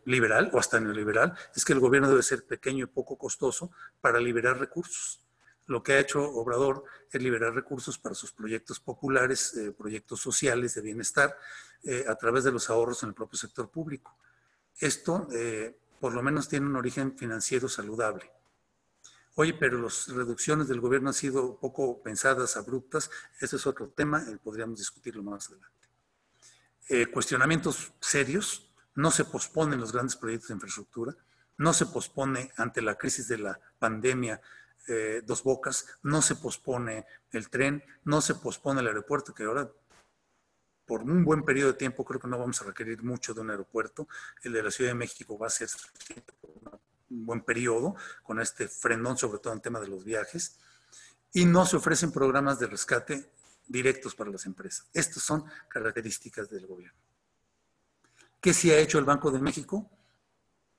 liberal o hasta neoliberal es que el gobierno debe ser pequeño y poco costoso para liberar recursos. Lo que ha hecho Obrador es liberar recursos para sus proyectos populares, proyectos sociales de bienestar, a través de los ahorros en el propio sector público. Esto, por lo menos, tiene un origen financiero saludable. Oye, pero las reducciones del gobierno han sido poco pensadas, abruptas. Ese es otro tema, podríamos discutirlo más adelante. Cuestionamientos serios. No se posponen los grandes proyectos de infraestructura. No se pospone ante la crisis de la pandemia Dos Bocas. No se pospone el tren. No se pospone el aeropuerto, que ahora, por un buen periodo de tiempo, creo que no vamos a requerir mucho de un aeropuerto. El de la Ciudad de México va a ser suficiente por un buen periodo, con este frenón, sobre todo en tema de los viajes, y no se ofrecen programas de rescate directos para las empresas. Estas son características del gobierno. ¿Qué sí ha hecho el Banco de México?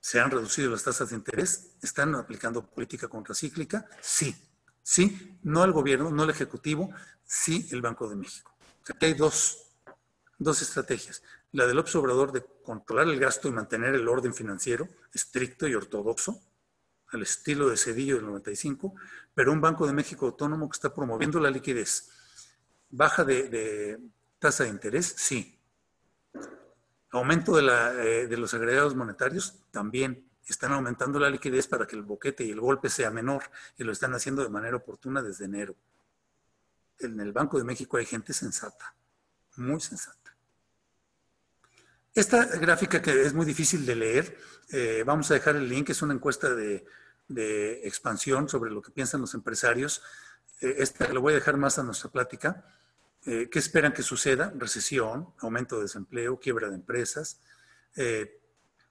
¿Se han reducido las tasas de interés? ¿Están aplicando política contracíclica? Sí. Sí, no el gobierno, no el ejecutivo, sí el Banco de México. O sea, aquí hay dos estrategias. La del observador de controlar el gasto y mantener el orden financiero estricto y ortodoxo, al estilo de Cedillo del 95, pero un Banco de México autónomo que está promoviendo la liquidez. Baja de tasa de interés, sí. Aumento de los agregados monetarios, también. Están aumentando la liquidez para que el boquete y el golpe sea menor, y lo están haciendo de manera oportuna desde enero. En el Banco de México hay gente sensata, muy sensata. Esta gráfica, que es muy difícil de leer, vamos a dejar el link. Es una encuesta de expansión sobre lo que piensan los empresarios. Esta lo voy a dejar más a nuestra plática. ¿Qué esperan que suceda? Recesión, aumento de desempleo, quiebra de empresas,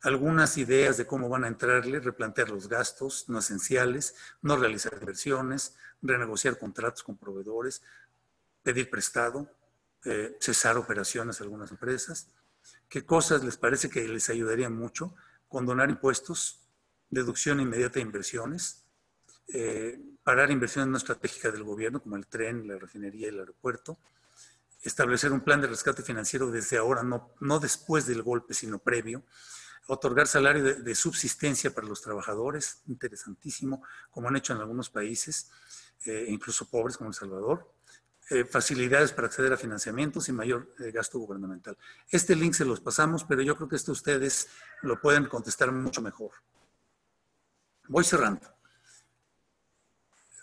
algunas ideas de cómo van a entrarle, replantear los gastos no esenciales, no realizar inversiones, renegociar contratos con proveedores, pedir prestado, cesar operaciones a algunas empresas. ¿Qué cosas les parece que les ayudaría mucho? Condonar impuestos, deducción inmediata de inversiones, parar inversiones no estratégicas del gobierno, como el tren, la refinería y el aeropuerto, establecer un plan de rescate financiero desde ahora, no después del golpe, sino previo, otorgar salario de subsistencia para los trabajadores, interesantísimo, como han hecho en algunos países, incluso pobres como El Salvador, facilidades para acceder a financiamientos y mayor gasto gubernamental. Este link se los pasamos, pero yo creo que esto ustedes lo pueden contestar mucho mejor. Voy cerrando.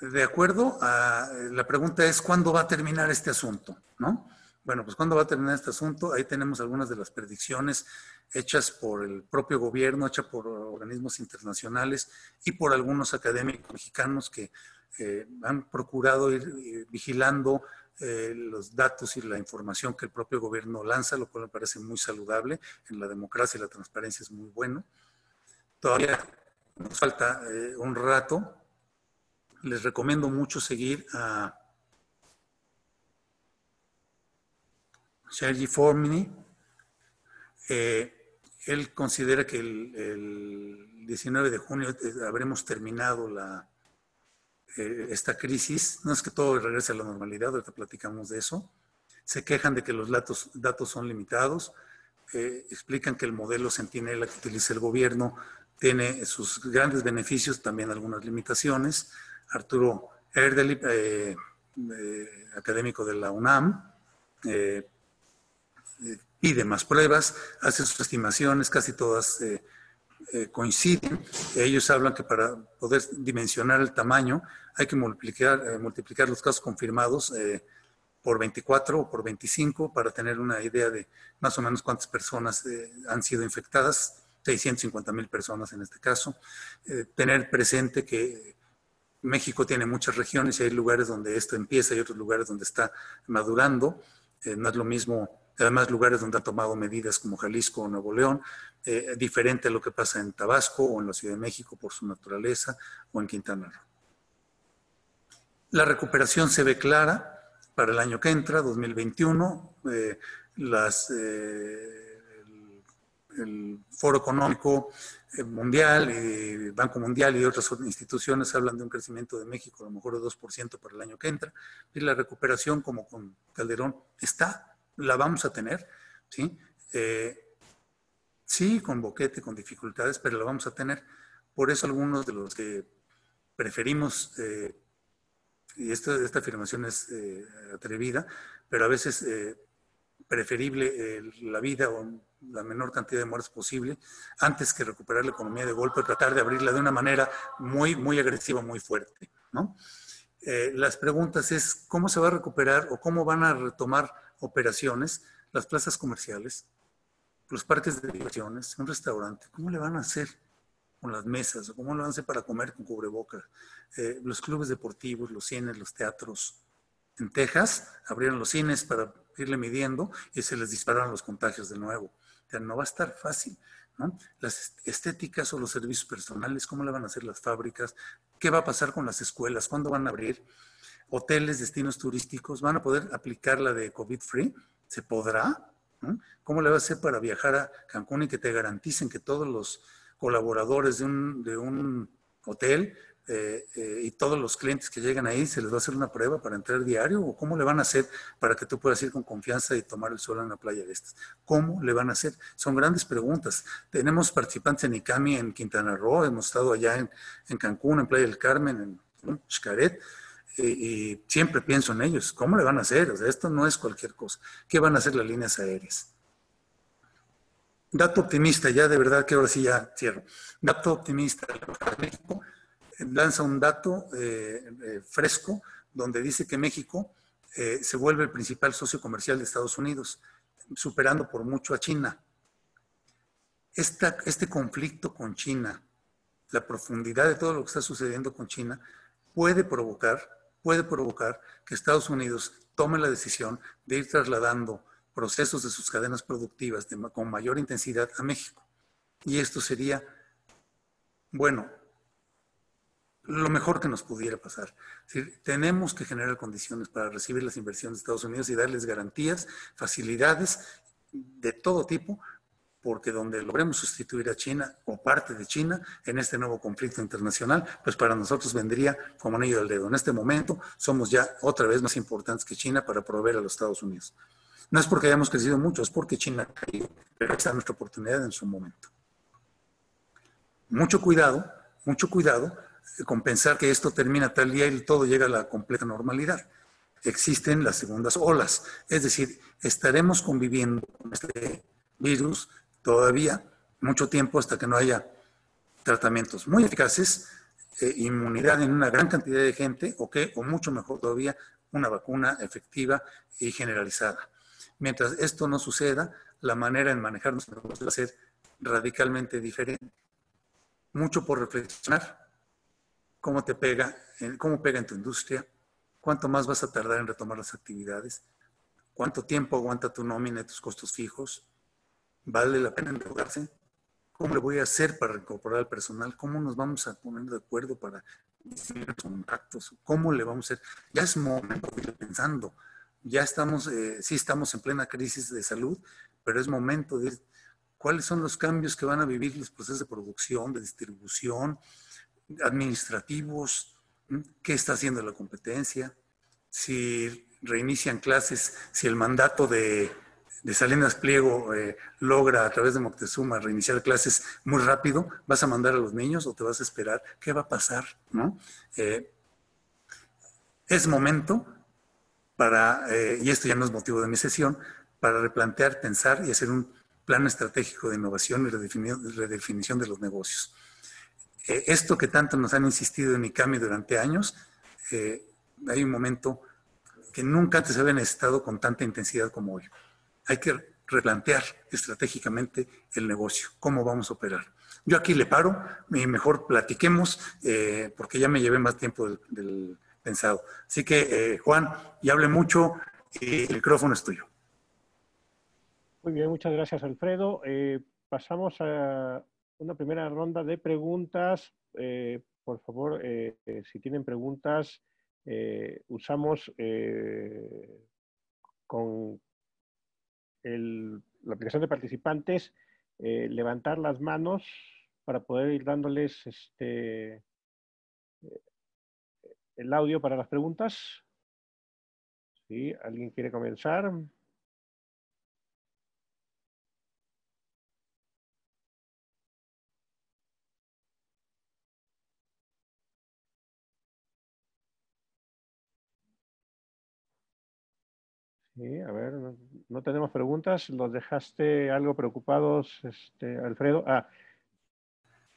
de acuerdo a la pregunta es ¿cuándo va a terminar este asunto? ¿No? Bueno, pues ¿cuándo va a terminar este asunto? Ahí tenemos algunas de las predicciones hechas por el propio gobierno, hechas por organismos internacionales y por algunos académicos mexicanos que han procurado ir vigilando los datos y la información que el propio gobierno lanza, lo cual me parece muy saludable. En la democracia y la transparencia es muy bueno. Todavía nos falta un rato. Les recomiendo mucho seguir a Sergi Formini. Él considera que el 19 de junio habremos terminado esta crisis. No es que todo regrese a la normalidad, ahorita platicamos de eso. Se quejan de que los datos son limitados. Explican que el modelo Centinela que utiliza el gobierno tiene sus grandes beneficios, también algunas limitaciones. Arturo Erdely, académico de la UNAM, pide más pruebas, hace sus estimaciones, casi todas coinciden. Ellos hablan que para poder dimensionar el tamaño hay que multiplicar los casos confirmados por 24 o por 25 para tener una idea de más o menos cuántas personas han sido infectadas, 650,000 personas en este caso. Tener presente que México tiene muchas regiones y hay lugares donde esto empieza y otros lugares donde está madurando. No es lo mismo, además lugares donde han tomado medidas como Jalisco o Nuevo León, diferente a lo que pasa en Tabasco o en la Ciudad de México por su naturaleza o en Quintana Roo. La recuperación se ve clara para el año que entra, 2021. El Foro Económico Mundial, Banco Mundial y otras instituciones hablan de un crecimiento de México a lo mejor de 2% para el año que entra. Y la recuperación, como con Calderón, la vamos a tener, ¿sí? Sí, con boquete, con dificultades, pero la vamos a tener. Por eso algunos de los que preferimos, y esta afirmación es atrevida, pero a veces preferible la vida o la menor cantidad de muertes posible antes que recuperar la economía de golpe, tratar de abrirla de una manera muy, muy agresiva, muy fuerte, ¿no? Las preguntas es cómo se va a recuperar o cómo van a retomar operaciones las plazas comerciales, los parques de diversiones, un restaurante. ¿Cómo le van a hacer con las mesas? ¿O cómo le van a hacer para comer con cubrebocas? Los clubes deportivos, los cines, los teatros. En Texas abrieron los cines para irle midiendo y se les dispararon los contagios de nuevo. O sea, no va a estar fácil, ¿no? Las estéticas o los servicios personales, ¿cómo le van a hacer las fábricas? ¿Qué va a pasar con las escuelas? ¿Cuándo van a abrir? Hoteles, destinos turísticos, ¿van a poder aplicar la de COVID-free? ¿Se podrá? ¿No? ¿Cómo le va a hacer para viajar a Cancún y que te garanticen que todos los colaboradores de un hotel y todos los clientes que llegan ahí se les va a hacer una prueba para entrar diario? ¿O cómo le van a hacer para que tú puedas ir con confianza y tomar el sol en una playa de estas? ¿Cómo le van a hacer? Son grandes preguntas. Tenemos participantes en ICAMI en Quintana Roo, hemos estado allá en Cancún, en Playa del Carmen, en Xcaret, y siempre pienso en ellos. ¿Cómo le van a hacer? O sea, esto no es cualquier cosa. ¿Qué van a hacer las líneas aéreas? Dato optimista, ya de verdad que ahora sí ya cierro. Dato optimista, México lanza un dato fresco donde dice que México se vuelve el principal socio comercial de Estados Unidos, superando por mucho a China. Este conflicto con China, la profundidad de todo lo que está sucediendo con China, puede provocar que Estados Unidos tome la decisión de ir trasladando procesos de sus cadenas productivas con mayor intensidad a México. Y esto sería, bueno, lo mejor que nos pudiera pasar. Es decir, tenemos que generar condiciones para recibir las inversiones de Estados Unidos y darles garantías, facilidades de todo tipo, porque donde logremos sustituir a China o parte de China en este nuevo conflicto internacional, pues para nosotros vendría como anillo al dedo. En este momento somos ya otra vez más importantes que China para proveer a los Estados Unidos. No es porque hayamos crecido mucho, es porque China ha caído, pero esta es nuestra oportunidad en su momento. Mucho cuidado con pensar que esto termina tal día y todo llega a la completa normalidad. Existen las segundas olas, es decir, estaremos conviviendo con este virus todavía mucho tiempo hasta que no haya tratamientos muy eficaces inmunidad en una gran cantidad de gente o mucho mejor todavía, una vacuna efectiva y generalizada. Mientras esto no suceda, la manera en manejarnos va a ser radicalmente diferente. Mucho por reflexionar. ¿Cómo te pega? ¿Cómo pega en tu industria? ¿Cuánto más vas a tardar en retomar las actividades? ¿Cuánto tiempo aguanta tu nómina y tus costos fijos? ¿Vale la pena endeudarse? ¿Cómo le voy a hacer para incorporar al personal? ¿Cómo nos vamos a poner de acuerdo para distribuir los contactos? ¿Cómo le vamos a hacer? Ya es momento de ir pensando. Ya estamos, sí estamos en plena crisis de salud, pero es momento de ir, ¿cuáles son los cambios que van a vivir los procesos de producción, de distribución, administrativos? ¿Qué está haciendo la competencia? Si reinician clases, si el mandato de Salinas Pliego logra a través de Moctezuma reiniciar clases muy rápido, ¿vas a mandar a los niños o te vas a esperar? ¿Qué va a pasar? ¿No? Es momento para, y esto ya no es motivo de mi sesión, para replantear, pensar y hacer un plan estratégico de innovación y redefinición de los negocios. Esto que tanto nos han insistido en ICAMI durante años, hay un momento que nunca antes se había necesitado con tanta intensidad como hoy. Hay que replantear estratégicamente el negocio, cómo vamos a operar. Yo aquí le paro y mejor platiquemos porque ya me llevé más tiempo del pensado. Así que, Juan, y hable mucho y el micrófono es tuyo. Muy bien, muchas gracias, Alfredo. Pasamos a una primera ronda de preguntas. Por favor, si tienen preguntas, usamos con la aplicación de participantes levantar las manos para poder ir dándoles el audio para las preguntas. ¿Sí? ¿Alguien quiere comenzar? Sí, a ver, no tenemos preguntas. ¿Los dejaste algo preocupados, Alfredo?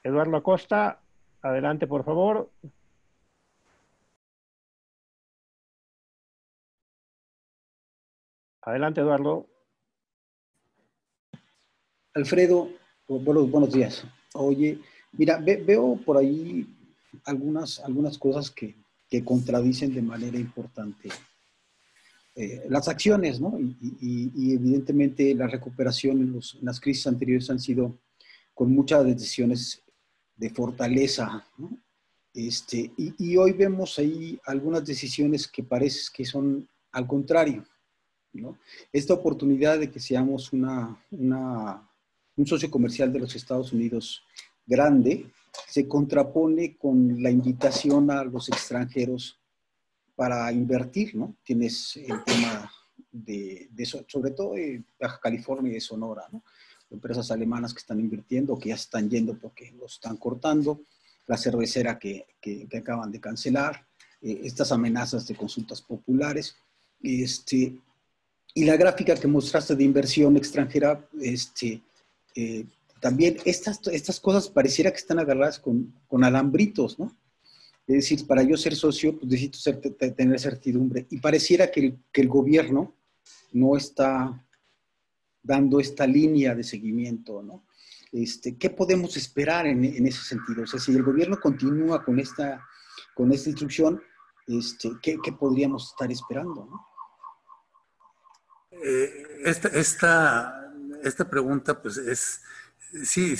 Eduardo Acosta, adelante, por favor. Adelante, Eduardo. Alfredo, buenos días. Oye, mira, veo por ahí algunas cosas que contradicen de manera importante las acciones, ¿no? Y evidentemente la recuperación en las crisis anteriores han sido con muchas decisiones de fortaleza, ¿no? Y hoy vemos ahí algunas decisiones que parece que son al contrario, ¿no? Esta oportunidad de que seamos un socio comercial de los Estados Unidos grande se contrapone con la invitación a los extranjeros para invertir, ¿no? Tienes el tema sobre todo de Baja California y de Sonora, ¿no? Empresas alemanas que están invirtiendo, que ya se están yendo porque los están cortando, la cervecera que acaban de cancelar, estas amenazas de consultas populares, y la gráfica que mostraste de inversión extranjera, también estas cosas pareciera que están agarradas con alambritos, ¿no? Es decir, para yo ser socio, pues necesito tener certidumbre. Y pareciera que el gobierno no está dando esta línea de seguimiento, ¿no? ¿Qué podemos esperar en ese sentido? O sea, si el gobierno continúa con esta instrucción, ¿qué podríamos estar esperando, ¿no? Esta pregunta, pues es, sí,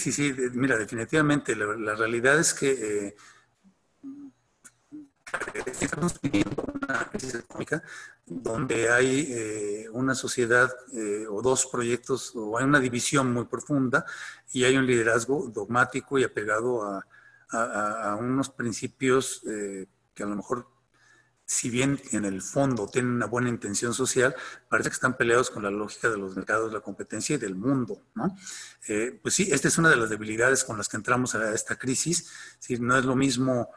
mira, definitivamente, la realidad es que estamos viviendo una crisis económica donde hay una sociedad o dos proyectos, o hay una división muy profunda y hay un liderazgo dogmático y apegado a unos principios que a lo mejor, si bien en el fondo tienen una buena intención social, parece que están peleados con la lógica de los mercados, la competencia y del mundo, ¿no? Pues sí, esta es una de las debilidades con las que entramos a esta crisis. Es decir, no es lo mismo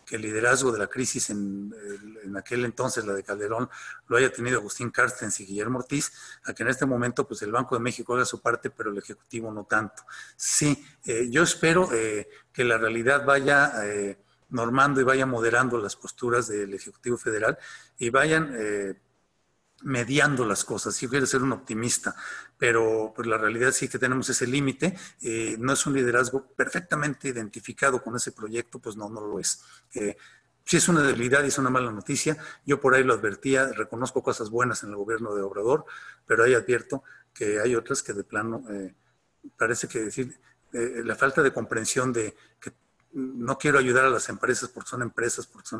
que el liderazgo de la crisis en aquel entonces, la de Calderón, lo haya tenido Agustín Carstens y Guillermo Ortiz, a que en este momento pues el Banco de México haga su parte, pero el Ejecutivo no tanto. Sí, yo espero que la realidad vaya normando y vaya moderando las posturas del Ejecutivo Federal y vayan mediando las cosas. Sí quiero ser un optimista, pero pues la realidad sí que tenemos ese límite. No es un liderazgo perfectamente identificado con ese proyecto, pues no lo es. Sí es una debilidad y es una mala noticia. Yo por ahí lo advertía, reconozco cosas buenas en el gobierno de Obrador, pero ahí advierto que hay otras que de plano parece que decir la falta de comprensión de que no quiero ayudar a las empresas porque son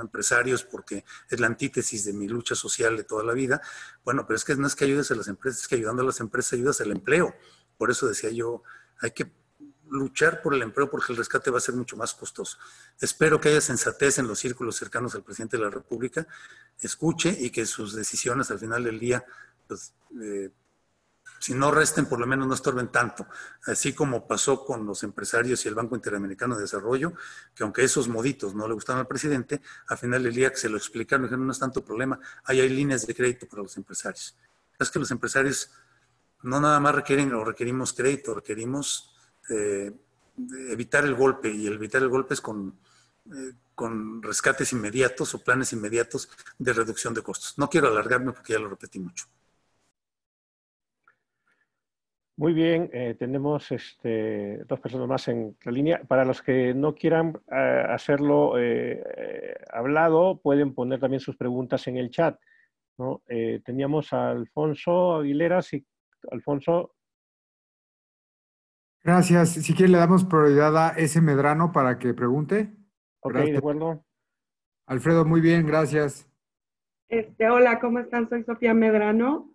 empresarios, porque es la antítesis de mi lucha social de toda la vida. Bueno, pero es que no es que ayudes a las empresas, es que ayudando a las empresas ayudas al empleo. Por eso decía yo, hay que luchar por el empleo porque el rescate va a ser mucho más costoso. Espero que haya sensatez en los círculos cercanos al presidente de la República, escuche y que sus decisiones al final del día, pues, si no resten, por lo menos no estorben tanto, así como pasó con los empresarios y el Banco Interamericano de Desarrollo, que aunque esos moditos no le gustaban al presidente, al final del día que se lo explicaron, dijeron, no es tanto problema, ahí hay líneas de crédito para los empresarios. Es que los empresarios no nada más requerimos crédito, requerimos evitar el golpe, y evitar el golpe es con rescates inmediatos o planes inmediatos de reducción de costos. No quiero alargarme porque ya lo repetí mucho. Muy bien, tenemos dos personas más en la línea. Para los que no quieran hacerlo hablado, pueden poner también sus preguntas en el chat, ¿no? Teníamos a Alfonso Aguilera. Sí, Alfonso. Gracias. Si quiere, le damos prioridad a ese Medrano para que pregunte. Ok, Gracias. de acuerdo. Alfredo, muy bien, gracias. Hola, ¿cómo están? Soy Sofía Medrano.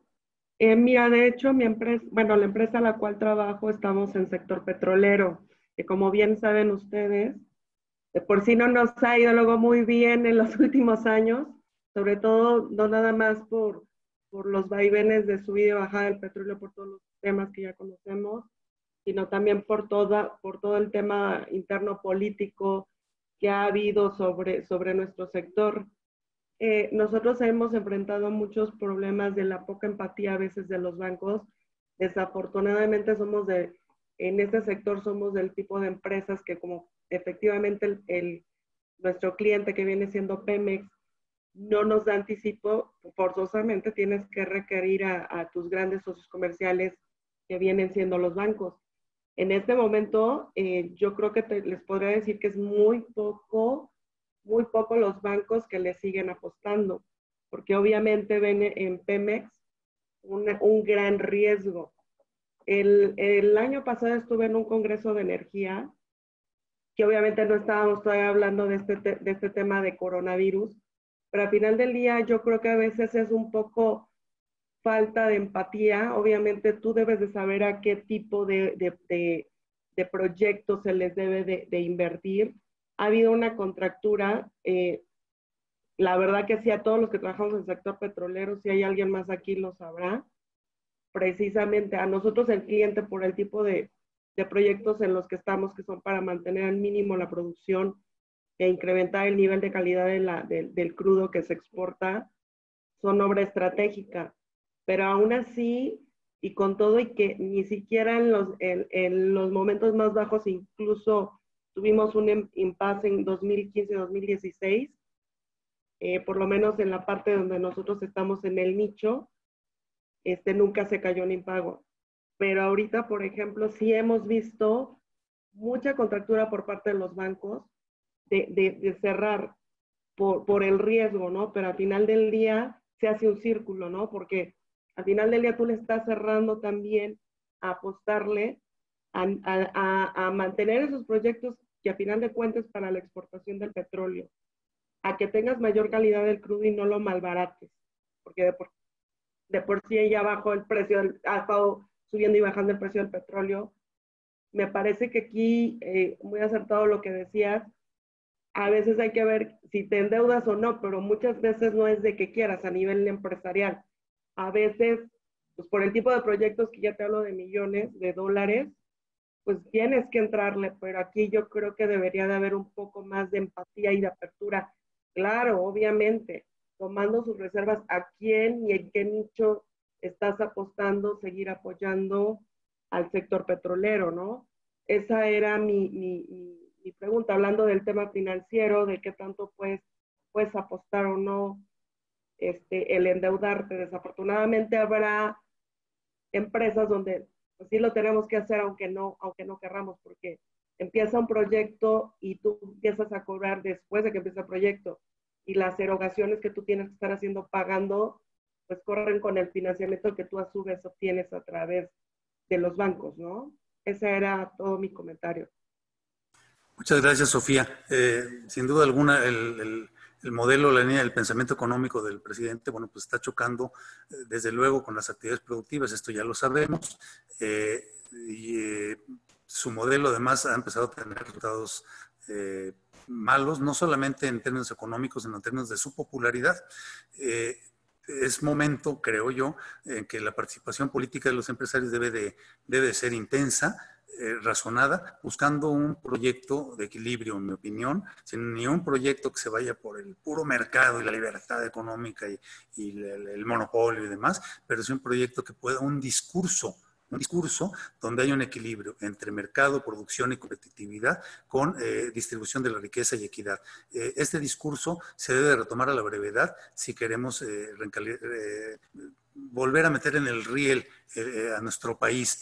Mira, de hecho, mi empresa, bueno, la empresa a la cual trabajo, estamos en sector petrolero, que como bien saben ustedes, de por sí no nos ha ido luego muy bien en los últimos años, sobre todo no nada más por los vaivenes de subida y bajada del petróleo, por todos los temas que ya conocemos, sino también por todo el tema interno político que ha habido sobre nuestro sector. Nosotros hemos enfrentado muchos problemas de la poca empatía a veces de los bancos. Desafortunadamente en este sector somos del tipo de empresas que como efectivamente nuestro cliente que viene siendo Pemex no nos da anticipo, forzosamente tienes que requerir a tus grandes socios comerciales que vienen siendo los bancos. En este momento yo creo que les podría decir que es muy poco los bancos que le siguen apostando, porque obviamente ven en Pemex un gran riesgo. El año pasado estuve en un congreso de energía, que obviamente no estábamos todavía hablando de este tema de coronavirus, pero al final del día yo creo que a veces es un poco falta de empatía. Obviamente tú debes de saber a qué tipo de proyectos se les debe de invertir. Ha habido una contractura, la verdad que sí, a todos los que trabajamos en el sector petrolero, si hay alguien más aquí lo sabrá. Precisamente a nosotros el cliente, por el tipo de proyectos en los que estamos, que son para mantener al mínimo la producción e incrementar el nivel de calidad del crudo que se exporta, son obra estratégica. Pero aún así, y con todo y que ni siquiera en los momentos más bajos, incluso tuvimos un impasse en 2015-2016, por lo menos en la parte donde nosotros estamos en el nicho, nunca se cayó un impago. Pero ahorita, por ejemplo, sí hemos visto mucha contractura por parte de los bancos de cerrar por el riesgo, ¿no? Pero al final del día se hace un círculo, ¿no? Porque al final del día tú le estás cerrando también a apostarle a mantener esos proyectos que a final de cuentas para la exportación del petróleo, a que tengas mayor calidad del crudo y no lo malbarates, porque de por sí ya bajó el precio, ha estado subiendo y bajando el precio del petróleo. Me parece que aquí, muy acertado lo que decías, a veces hay que ver si te endeudas o no, pero muchas veces no es de que quieras a nivel empresarial. A veces, pues por el tipo de proyectos que ya te hablo de millones de dólares, pues tienes que entrarle, pero aquí yo creo que debería de haber un poco más de empatía y de apertura. Claro, obviamente, tomando sus reservas, ¿a quién y en qué nicho estás apostando, seguir apoyando al sector petrolero, ¿no? Esa era mi pregunta, hablando del tema financiero, de qué tanto puedes apostar o no el endeudarte. Desafortunadamente habrá empresas donde pues, sí lo tenemos que hacer aunque no querramos, porque empieza un proyecto y tú empiezas a cobrar después de que empieza el proyecto y las erogaciones que tú tienes que estar haciendo pagando, pues corren con el financiamiento que tú a su vez obtienes a través de los bancos, ¿no? Ese era todo mi comentario. Muchas gracias, Sofía. Sin duda alguna, el modelo, la línea del pensamiento económico del presidente, bueno, pues está chocando desde luego con las actividades productivas, esto ya lo sabemos, su modelo además ha empezado a tener resultados malos, no solamente en términos económicos, sino en términos de su popularidad. Es momento, creo yo, en que la participación política de los empresarios debe de ser intensa, razonada, buscando un proyecto de equilibrio, en mi opinión, sin ni un proyecto que se vaya por el puro mercado y la libertad económica y el monopolio y demás, pero sí un proyecto que pueda, un discurso donde haya un equilibrio entre mercado, producción y competitividad con distribución de la riqueza y equidad. Este discurso se debe retomar a la brevedad si queremos volver a meter en el riel a nuestro país.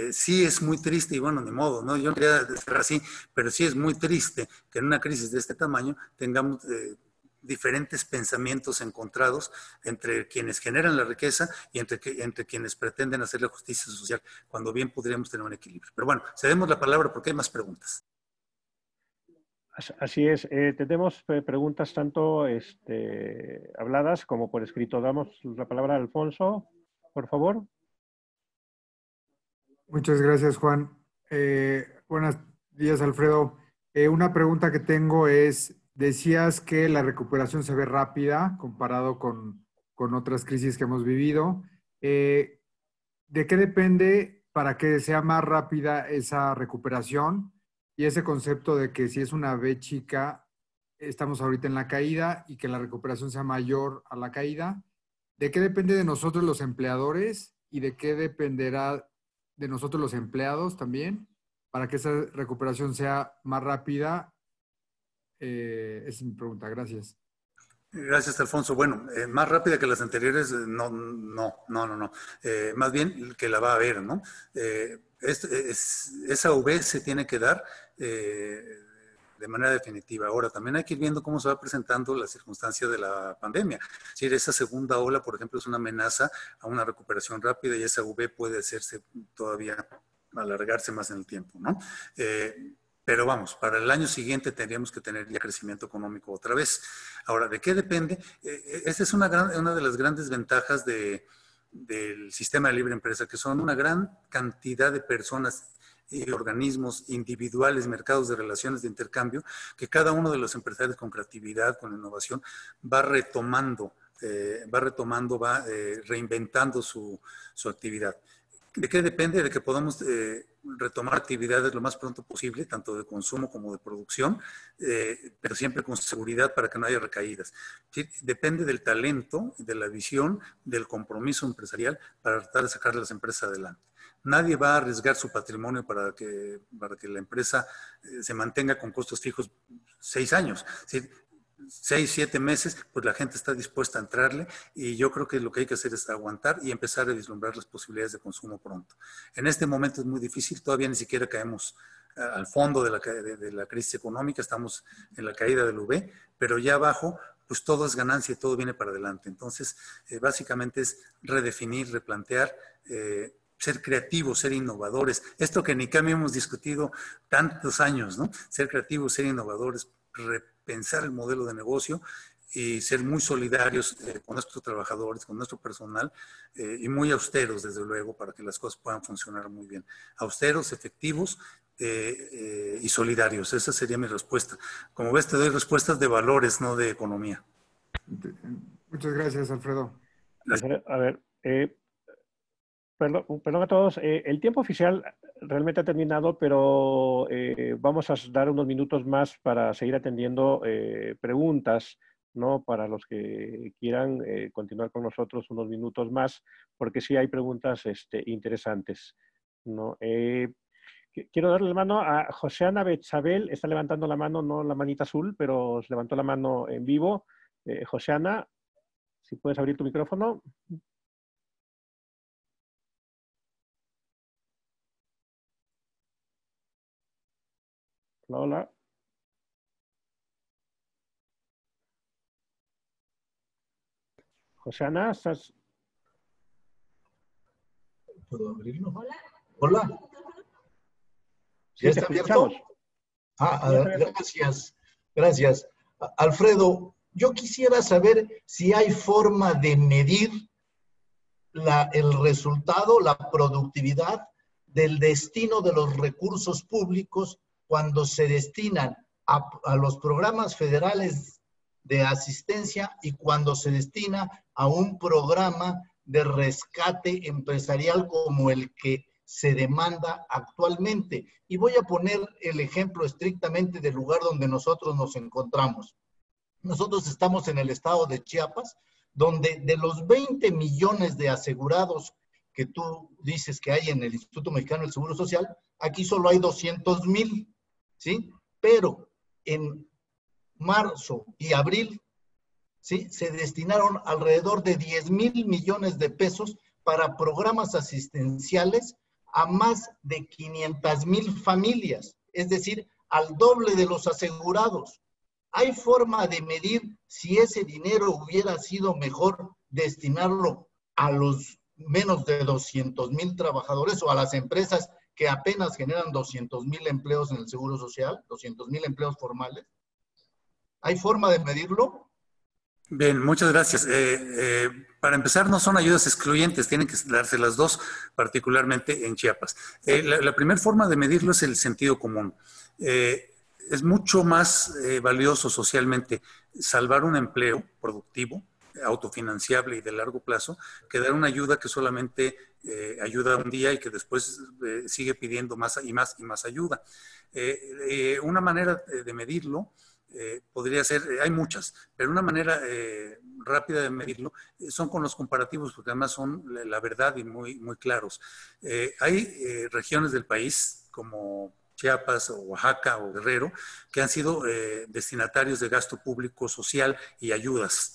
Sí es muy triste y bueno, ni modo, ¿no? Yo no quería decir así, pero sí es muy triste que en una crisis de este tamaño tengamos diferentes pensamientos encontrados entre quienes generan la riqueza y entre quienes pretenden hacer la justicia social, cuando bien podríamos tener un equilibrio. Pero bueno, cedemos la palabra porque hay más preguntas. Así es. Tenemos preguntas tanto habladas como por escrito. Damos la palabra a Alfonso, por favor. Muchas gracias, Juan. Buenos días, Alfredo. Una pregunta que tengo es, decías que la recuperación se ve rápida comparado con otras crisis que hemos vivido. ¿De qué depende para que sea más rápida esa recuperación? Y ese concepto de que si es una V chica, estamos ahorita en la caída y que la recuperación sea mayor a la caída. ¿De qué depende de nosotros los empleadores y de qué dependerá de nosotros los empleados también para que esa recuperación sea más rápida? Esa es mi pregunta. Gracias. Gracias, Alfonso. Bueno, más rápida que las anteriores, no. Más bien que la va a haber, ¿no? Esa V se tiene que dar de manera definitiva. Ahora, también hay que ir viendo cómo se va presentando la circunstancia de la pandemia. Es decir, esa segunda ola, por ejemplo, es una amenaza a una recuperación rápida y esa V puede hacerse todavía, alargarse más en el tiempo, ¿no? Pero vamos, para el año siguiente tendríamos que tener ya crecimiento económico otra vez. Ahora, ¿de qué depende? Esta es una de las grandes ventajas del sistema de libre empresa, que son una gran cantidad de personas y organismos individuales, mercados de relaciones de intercambio, que cada uno de los empresarios con creatividad, con innovación, va retomando, va reinventando su actividad. ¿De qué depende? De que podamos retomar actividades lo más pronto posible, tanto de consumo como de producción, pero siempre con seguridad para que no haya recaídas. ¿Sí? Depende del talento, de la visión, del compromiso empresarial para tratar de sacar las empresas adelante. Nadie va a arriesgar su patrimonio para que la empresa se mantenga con costos fijos 6 años. ¿Sí? 6, 7 meses, pues la gente está dispuesta a entrarle y yo creo que lo que hay que hacer es aguantar y empezar a vislumbrar las posibilidades de consumo pronto. En este momento es muy difícil, todavía ni siquiera caemos al fondo de la crisis económica, estamos en la caída del V, pero ya abajo, pues todo es ganancia y todo viene para adelante. Entonces, básicamente es redefinir, replantear, ser creativos, ser innovadores. Esto que en ICAMI hemos discutido tantos años, ¿no? Ser creativos, ser innovadores, pensar el modelo de negocio y ser muy solidarios con nuestros trabajadores, con nuestro personal y muy austeros, desde luego, para que las cosas puedan funcionar muy bien. Austeros, efectivos y solidarios. Esa sería mi respuesta. Como ves, te doy respuestas de valores, no de economía. Muchas gracias, Alfredo. Gracias. A ver, Perdón a todos. El tiempo oficial realmente ha terminado, pero vamos a dar unos minutos más para seguir atendiendo preguntas, ¿no? Para los que quieran continuar con nosotros unos minutos más, porque sí hay preguntas interesantes, ¿no? Quiero darle la mano a Joseana Betzabel, está levantando la mano, no la manita azul, pero se levantó la mano en vivo. Joseana, si puedes abrir tu micrófono. Hola, hola. Joseana, ¿estás? ¿Puedo abrirlo? Hola. Sí, ¿Ya te está abierto? escuchamos. Gracias. Gracias. Alfredo, yo quisiera saber si hay forma de medir el resultado, la productividad del destino de los recursos públicos cuando se destinan a los programas federales de asistencia y cuando se destina a un programa de rescate empresarial como el que se demanda actualmente. Y voy a poner el ejemplo estrictamente del lugar donde nosotros nos encontramos. Nosotros estamos en el estado de Chiapas, donde de los 20 millones de asegurados que tú dices que hay en el Instituto Mexicano del Seguro Social, aquí solo hay 200,000, ¿sí? Pero en marzo y abril, ¿sí? Se destinaron alrededor de 10,000 millones de pesos para programas asistenciales a más de 500,000 familias, es decir, al doble de los asegurados. ¿Hay forma de medir si ese dinero hubiera sido mejor destinarlo a los menos de 200,000 trabajadores o a las empresas que apenas generan 200,000 empleos en el Seguro Social, 200,000 empleos formales? ¿Hay forma de medirlo? Bien, muchas gracias. Para empezar, no son ayudas excluyentes, tienen que darse las dos, particularmente en Chiapas. La primera forma de medirlo es el sentido común. Es mucho más valioso socialmente salvar un empleo productivo, autofinanciable y de largo plazo, que dar una ayuda que solamente ayuda un día y que después sigue pidiendo más y más y más ayuda. Una manera de medirlo podría ser, hay muchas, pero una manera rápida de medirlo son con los comparativos, porque además son la verdad y muy, muy claros. Hay regiones del país como Chiapas o Oaxaca o Guerrero que han sido destinatarios de gasto público social y ayudas.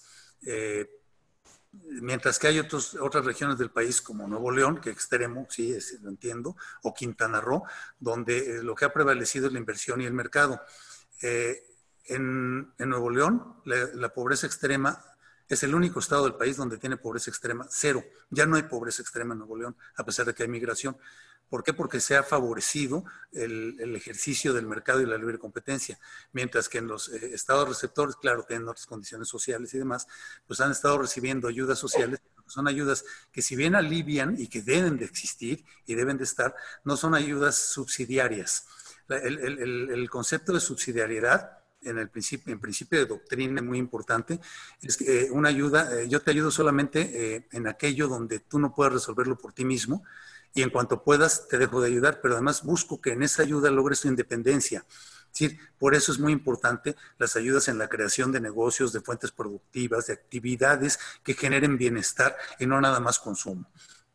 Mientras que hay otras regiones del país como Nuevo León, que extremo, sí, lo entiendo, o Quintana Roo, donde lo que ha prevalecido es la inversión y el mercado. En Nuevo León, la pobreza extrema es el único estado del país donde tiene pobreza extrema, cero. Ya no hay pobreza extrema en Nuevo León, a pesar de que hay migración. ¿Por qué? Porque se ha favorecido el ejercicio del mercado y la libre competencia, mientras que en los estados receptores, claro, tienen otras condiciones sociales y demás, pues han estado recibiendo ayudas sociales, son ayudas que si bien alivian y que deben de existir y deben de estar, no son ayudas subsidiarias. El concepto de subsidiariedad en principio de doctrina muy importante, es que una ayuda, yo te ayudo solamente en aquello donde tú no puedas resolverlo por ti mismo y en cuanto puedas te dejo de ayudar, pero además busco que en esa ayuda logres tu independencia. Es decir, por eso es muy importante las ayudas en la creación de negocios, de fuentes productivas, de actividades que generen bienestar y no nada más consumo.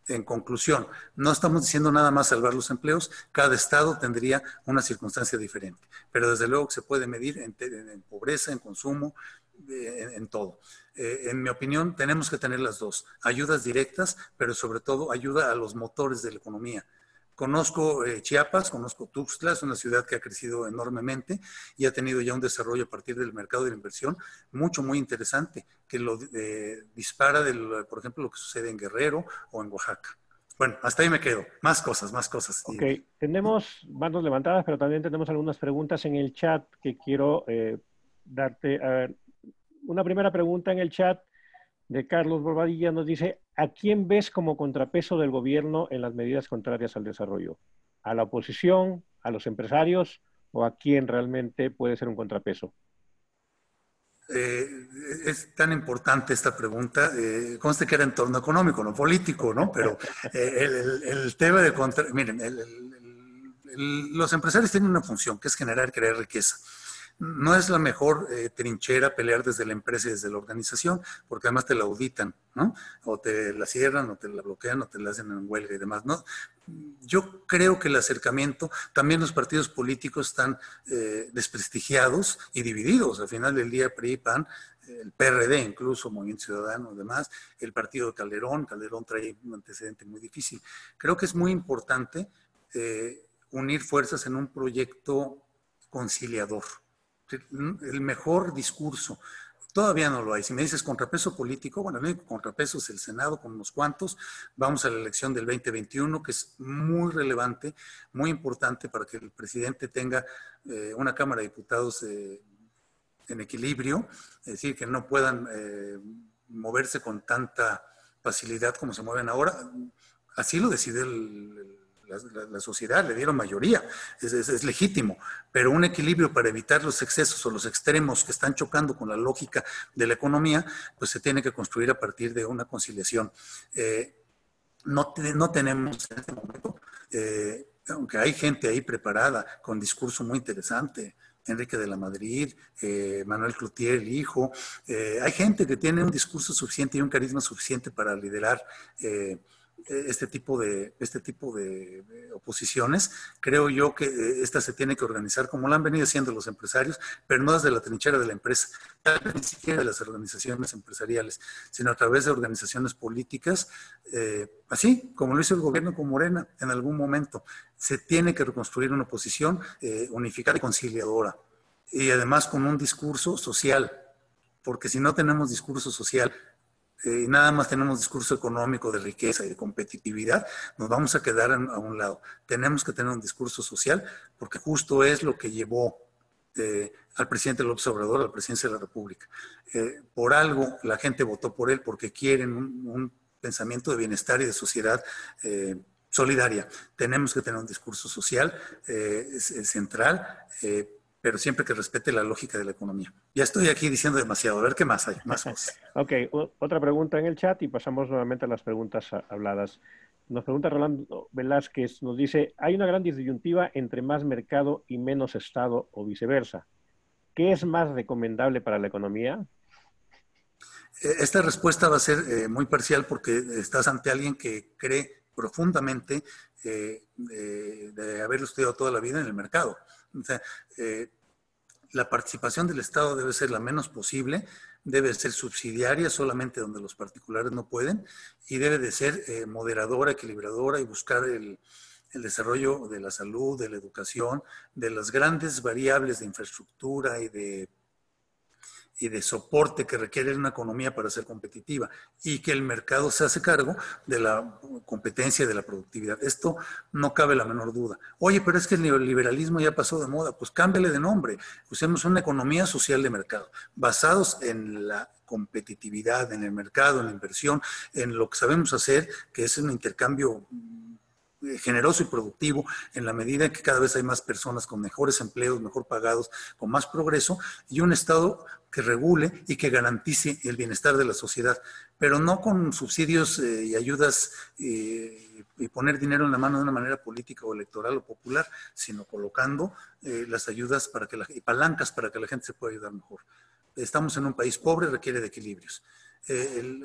En conclusión, no estamos diciendo nada más salvar los empleos, cada estado tendría una circunstancia diferente, pero desde luego que se puede medir en pobreza, en consumo, en todo. En mi opinión, tenemos que tener las dos, ayudas directas, pero sobre todo ayuda a los motores de la economía. Conozco Chiapas, conozco Tuxtla, es una ciudad que ha crecido enormemente y ha tenido ya un desarrollo a partir del mercado de la inversión muy interesante, que lo dispara, por ejemplo, lo que sucede en Guerrero o en Oaxaca. Bueno, hasta ahí me quedo. Más cosas, más cosas. Ok, tenemos manos levantadas, pero también tenemos algunas preguntas en el chat que quiero darte. A ver, una primera pregunta en el chat de Carlos Bobadilla nos dice, ¿a quién ves como contrapeso del gobierno en las medidas contrarias al desarrollo? ¿A la oposición, a los empresarios o a quién realmente puede ser un contrapeso? Es tan importante esta pregunta. Conste que era en torno económico, no político, ¿no? Pero el tema de... Miren, los empresarios tienen una función, que es generar y crear riqueza. No es la mejor trinchera pelear desde la empresa y desde la organización, porque además te la auditan, ¿no? O te la cierran, o te la bloquean, o te la hacen en huelga y demás, ¿no? Yo creo que el acercamiento, también los partidos políticos están desprestigiados y divididos. Al final del día, PRI, PAN, el PRD incluso, Movimiento Ciudadano, demás, el partido de Calderón trae un antecedente muy difícil. Creo que es muy importante unir fuerzas en un proyecto conciliador. El mejor discurso, todavía no lo hay. Si me dices contrapeso político, bueno, el único contrapeso es el Senado con unos cuantos. Vamos a la elección del 2021, que es muy relevante, muy importante para que el presidente tenga una Cámara de Diputados en equilibrio, es decir, que no puedan moverse con tanta facilidad como se mueven ahora. Así lo decide la sociedad, le dieron mayoría, es legítimo, pero un equilibrio para evitar los excesos o los extremos que están chocando con la lógica de la economía, pues se tiene que construir a partir de una conciliación. No tenemos en este momento, aunque hay gente ahí preparada con discurso muy interesante, Enrique de la Madrid, Manuel Cloutier, el hijo, hay gente que tiene un discurso suficiente y un carisma suficiente para liderar este tipo de oposiciones. Creo yo que esta se tiene que organizar como lo han venido haciendo los empresarios, pero no desde la trinchera de la empresa, ni siquiera de las organizaciones empresariales, sino a través de organizaciones políticas, así como lo hizo el gobierno con Morena en algún momento. Se tiene que reconstruir una oposición unificada y conciliadora, y además con un discurso social, porque si no tenemos discurso social, y nada más tenemos discurso económico de riqueza y de competitividad, nos vamos a quedar a un lado. Tenemos que tener un discurso social, porque justo es lo que llevó al presidente López Obrador a la presidencia de la República. Por algo la gente votó por él, porque quieren un pensamiento de bienestar y de sociedad solidaria. Tenemos que tener un discurso social central, pero siempre que respete la lógica de la economía. Ya estoy aquí diciendo demasiado. A ver qué más hay, más cosas. Ok, otra pregunta en el chat y pasamos nuevamente a las preguntas habladas. Nos pregunta Rolando Velázquez, nos dice, hay una gran disyuntiva entre más mercado y menos Estado o viceversa. ¿Qué es más recomendable para la economía? Esta respuesta va a ser muy parcial, porque estás ante alguien que cree profundamente de haberlo estudiado toda la vida en el mercado. O sea, la participación del Estado debe ser la menos posible, debe ser subsidiaria solamente donde los particulares no pueden, y debe de ser moderadora, equilibradora, y buscar el desarrollo de la salud, de la educación, de las grandes variables de infraestructura y de soporte que requiere una economía para ser competitiva, y que el mercado se hace cargo de la competencia y de la productividad. Esto no cabe la menor duda. Oye, pero es que el neoliberalismo ya pasó de moda. Pues cámbiale de nombre. Usemos una economía social de mercado, basados en la competitividad, en el mercado, en la inversión, en lo que sabemos hacer, que es un intercambio generoso y productivo, en la medida en que cada vez hay más personas con mejores empleos, mejor pagados, con más progreso, y un Estado que regule y que garantice el bienestar de la sociedad, pero no con subsidios y ayudas y poner dinero en la mano de una manera política o electoral o popular, sino colocando las ayudas y palancas para que la gente se pueda ayudar mejor. Estamos en un país pobre, requiere de equilibrios.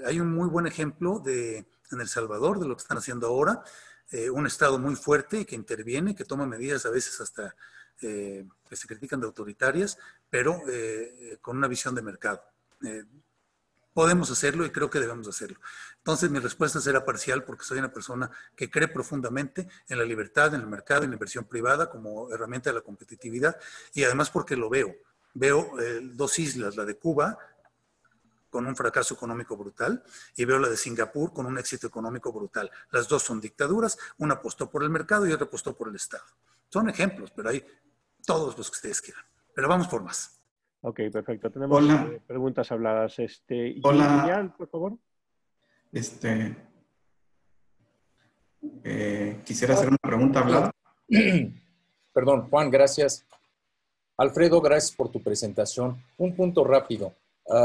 Hay un muy buen ejemplo en El Salvador de lo que están haciendo ahora. Un Estado muy fuerte y que interviene, que toma medidas a veces hasta que se critican de autoritarias, pero con una visión de mercado. Podemos hacerlo y creo que debemos hacerlo. Entonces mi respuesta será parcial, porque soy una persona que cree profundamente en la libertad, en el mercado, en la inversión privada como herramienta de la competitividad, y además porque lo veo. Veo dos islas, la de Cuba, con un fracaso económico brutal, y veo la de Singapur con un éxito económico brutal. Las dos son dictaduras, una apostó por el mercado y otra apostó por el Estado. Son ejemplos, pero hay todos los que ustedes quieran. Pero vamos por más. Ok, perfecto. Tenemos preguntas habladas. Hola. Genial, por favor. Quisiera hacer una pregunta hablada. Perdón, Juan, gracias. Alfredo, gracias por tu presentación. Un punto rápido.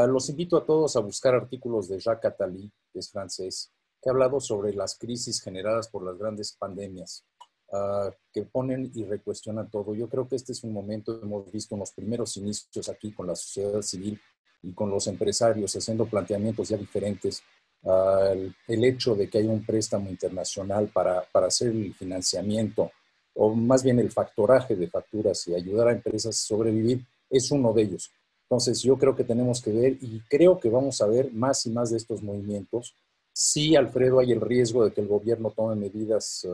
Los invito a todos a buscar artículos de Jacques Attali, que es francés, que ha hablado sobre las crisis generadas por las grandes pandemias, que ponen y recuestionan todo. Yo creo que este es un momento, hemos visto unos primeros inicios aquí con la sociedad civil y con los empresarios haciendo planteamientos ya diferentes. El hecho de que haya un préstamo internacional para hacer el financiamiento, o más bien el factoraje de facturas y ayudar a empresas a sobrevivir, es uno de ellos. Entonces yo creo que tenemos que ver, y creo que vamos a ver más y más de estos movimientos. Sí, Alfredo, hay el riesgo de que el gobierno tome medidas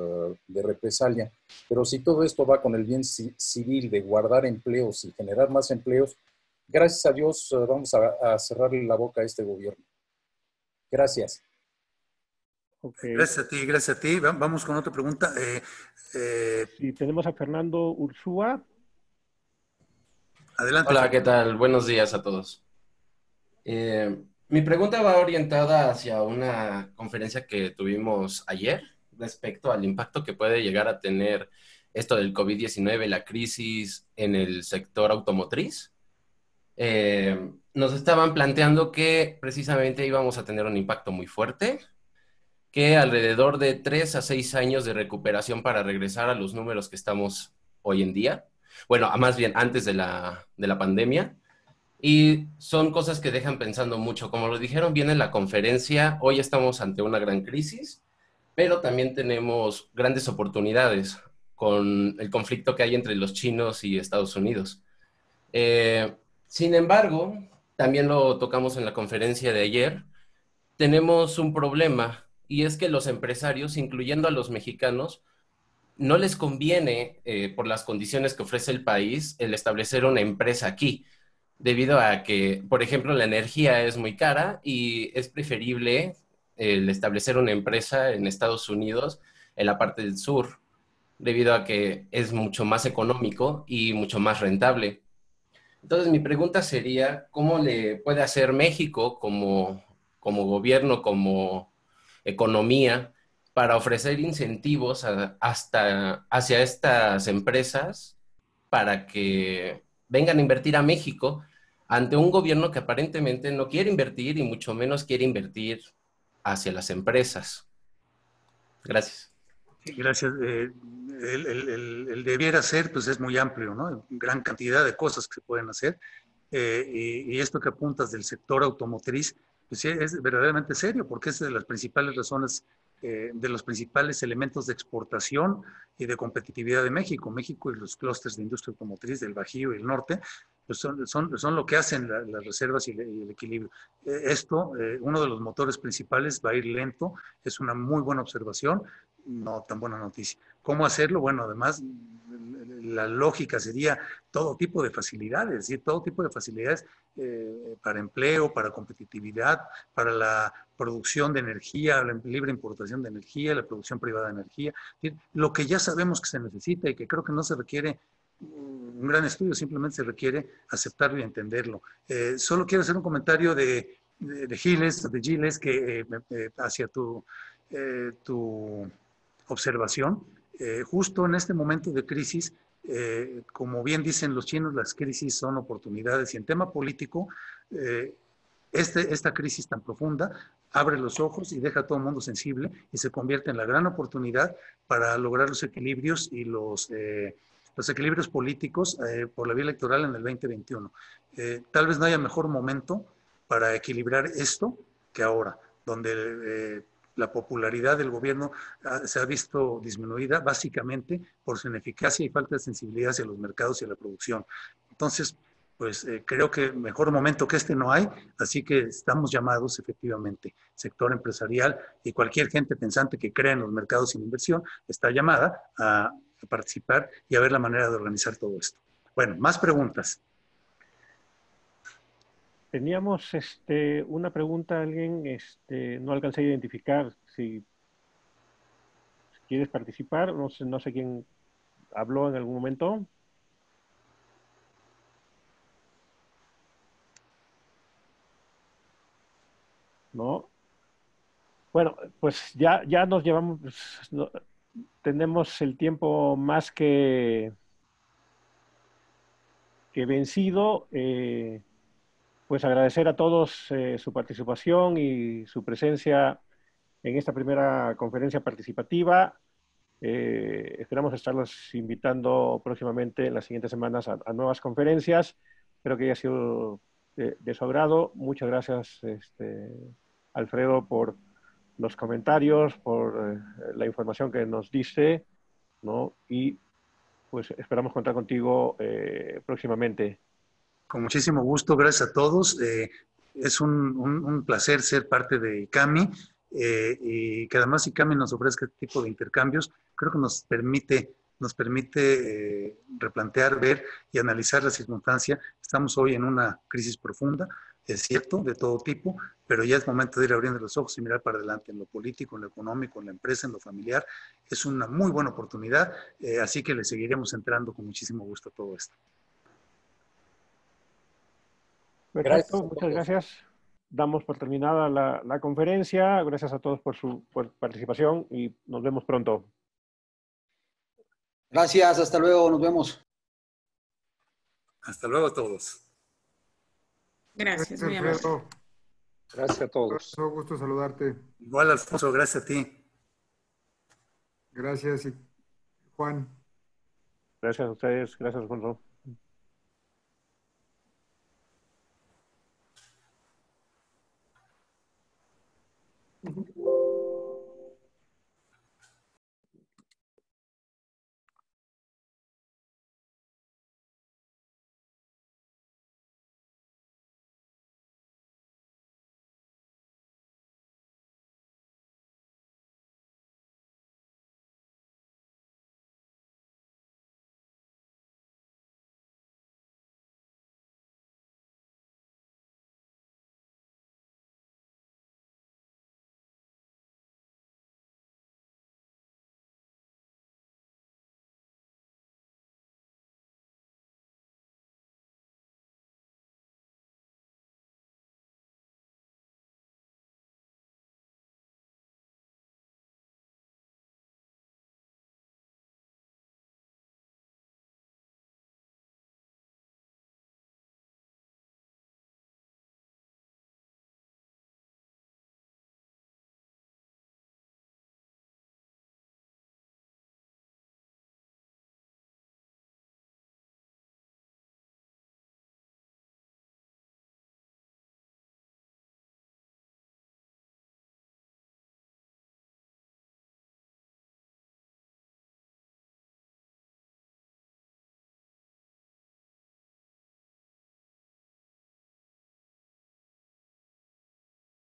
de represalia, pero si todo esto va con el bien civil de guardar empleos y generar más empleos, gracias a Dios vamos a cerrarle la boca a este gobierno. Gracias. Okay. Gracias a ti, gracias a ti. Vamos con otra pregunta. Sí, tenemos a Fernando Ursúa. Adelante. Hola, ¿qué tal? Buenos días a todos. Mi pregunta va orientada hacia una conferencia que tuvimos ayer respecto al impacto que puede llegar a tener esto del COVID-19, la crisis en el sector automotriz. Nos estaban planteando que precisamente íbamos a tener un impacto muy fuerte, que alrededor de 3 a 6 años de recuperación para regresar a los números que estamos hoy en día. Bueno, más bien antes de la pandemia. Y son cosas que dejan pensando mucho. Como lo dijeron bien en la conferencia, hoy estamos ante una gran crisis, pero también tenemos grandes oportunidades con el conflicto que hay entre los chinos y Estados Unidos. Sin embargo, también lo tocamos en la conferencia de ayer, tenemos un problema y es que los empresarios, incluyendo a los mexicanos, no les conviene, por las condiciones que ofrece el país, el establecer una empresa aquí, debido a que, por ejemplo, la energía es muy cara y es preferible el establecer una empresa en Estados Unidos, en la parte del sur, debido a que es mucho más económico y mucho más rentable. Entonces, mi pregunta sería, ¿cómo le puede hacer México como gobierno, como economía, para ofrecer incentivos hacia estas empresas para que vengan a invertir a México ante un gobierno que aparentemente no quiere invertir y mucho menos quiere invertir hacia las empresas? Gracias. Gracias. El debiera ser, pues es muy amplio, ¿no? Gran cantidad de cosas que se pueden hacer. Y esto que apuntas del sector automotriz, pues sí, es verdaderamente serio, porque es de las principales razones, de los principales elementos de exportación y de competitividad de México. México y los clústeres de industria automotriz del Bajío y el norte, pues son lo que hacen las reservas y el equilibrio. Uno de los motores principales, va a ir lento, es una muy buena observación, no tan buena noticia. ¿Cómo hacerlo? Bueno, además, la lógica sería todo tipo de facilidades, ¿sí? Todo tipo de facilidades para empleo, para competitividad, para la producción de energía, la libre importación de energía, la producción privada de energía, ¿sí? Lo que ya sabemos que se necesita y que creo que no se requiere un gran estudio, simplemente se requiere aceptarlo y entenderlo. Solo quiero hacer un comentario de Giles, que hacia tu observación. Justo en este momento de crisis, como bien dicen los chinos, las crisis son oportunidades, y en tema político, esta crisis tan profunda abre los ojos y deja a todo el mundo sensible y se convierte en la gran oportunidad para lograr los equilibrios y los equilibrios políticos por la vía electoral en el 2021. Tal vez no haya mejor momento para equilibrar esto que ahora, donde la popularidad del gobierno se ha visto disminuida básicamente por su ineficacia y falta de sensibilidad hacia los mercados y a la producción. Entonces, pues creo que mejor momento que este no hay, así que estamos llamados efectivamente, sector empresarial y cualquier gente pensante que crea en los mercados sin inversión, está llamada a participar y a ver la manera de organizar todo esto. Bueno, más preguntas. Teníamos una pregunta, alguien no alcancé a identificar si quieres participar, no sé quién habló en algún momento. ¿No? Bueno, pues ya nos llevamos, tenemos el tiempo más que vencido. Pues pues agradecer a todos su participación y su presencia en esta primera conferencia participativa. Esperamos estarlos invitando próximamente en las siguientes semanas a nuevas conferencias. Espero que haya sido de su agrado. Muchas gracias, Alfredo, por los comentarios, por la información que nos diste, ¿no? Y pues esperamos contar contigo próximamente. Con muchísimo gusto, gracias a todos. Es un placer ser parte de ICAMI y que además ICAMI nos ofrezca este tipo de intercambios. Creo que nos permite replantear, ver y analizar la circunstancia. Estamos hoy en una crisis profunda, es cierto, de todo tipo, pero ya es momento de ir abriendo los ojos y mirar para adelante en lo político, en lo económico, en la empresa, en lo familiar. Es una muy buena oportunidad, así que le seguiremos entrando con muchísimo gusto a todo esto. Perfecto, muchas gracias. Damos por terminada la conferencia. Gracias a todos por su participación y nos vemos pronto. Gracias, hasta luego, nos vemos. Hasta luego a todos. Gracias, muy Alfredo. amable. Gracias a todos. Un gusto saludarte. Igual, Alfonso, gracias a ti. Gracias, Juan. Gracias a ustedes. Gracias, Alfonso.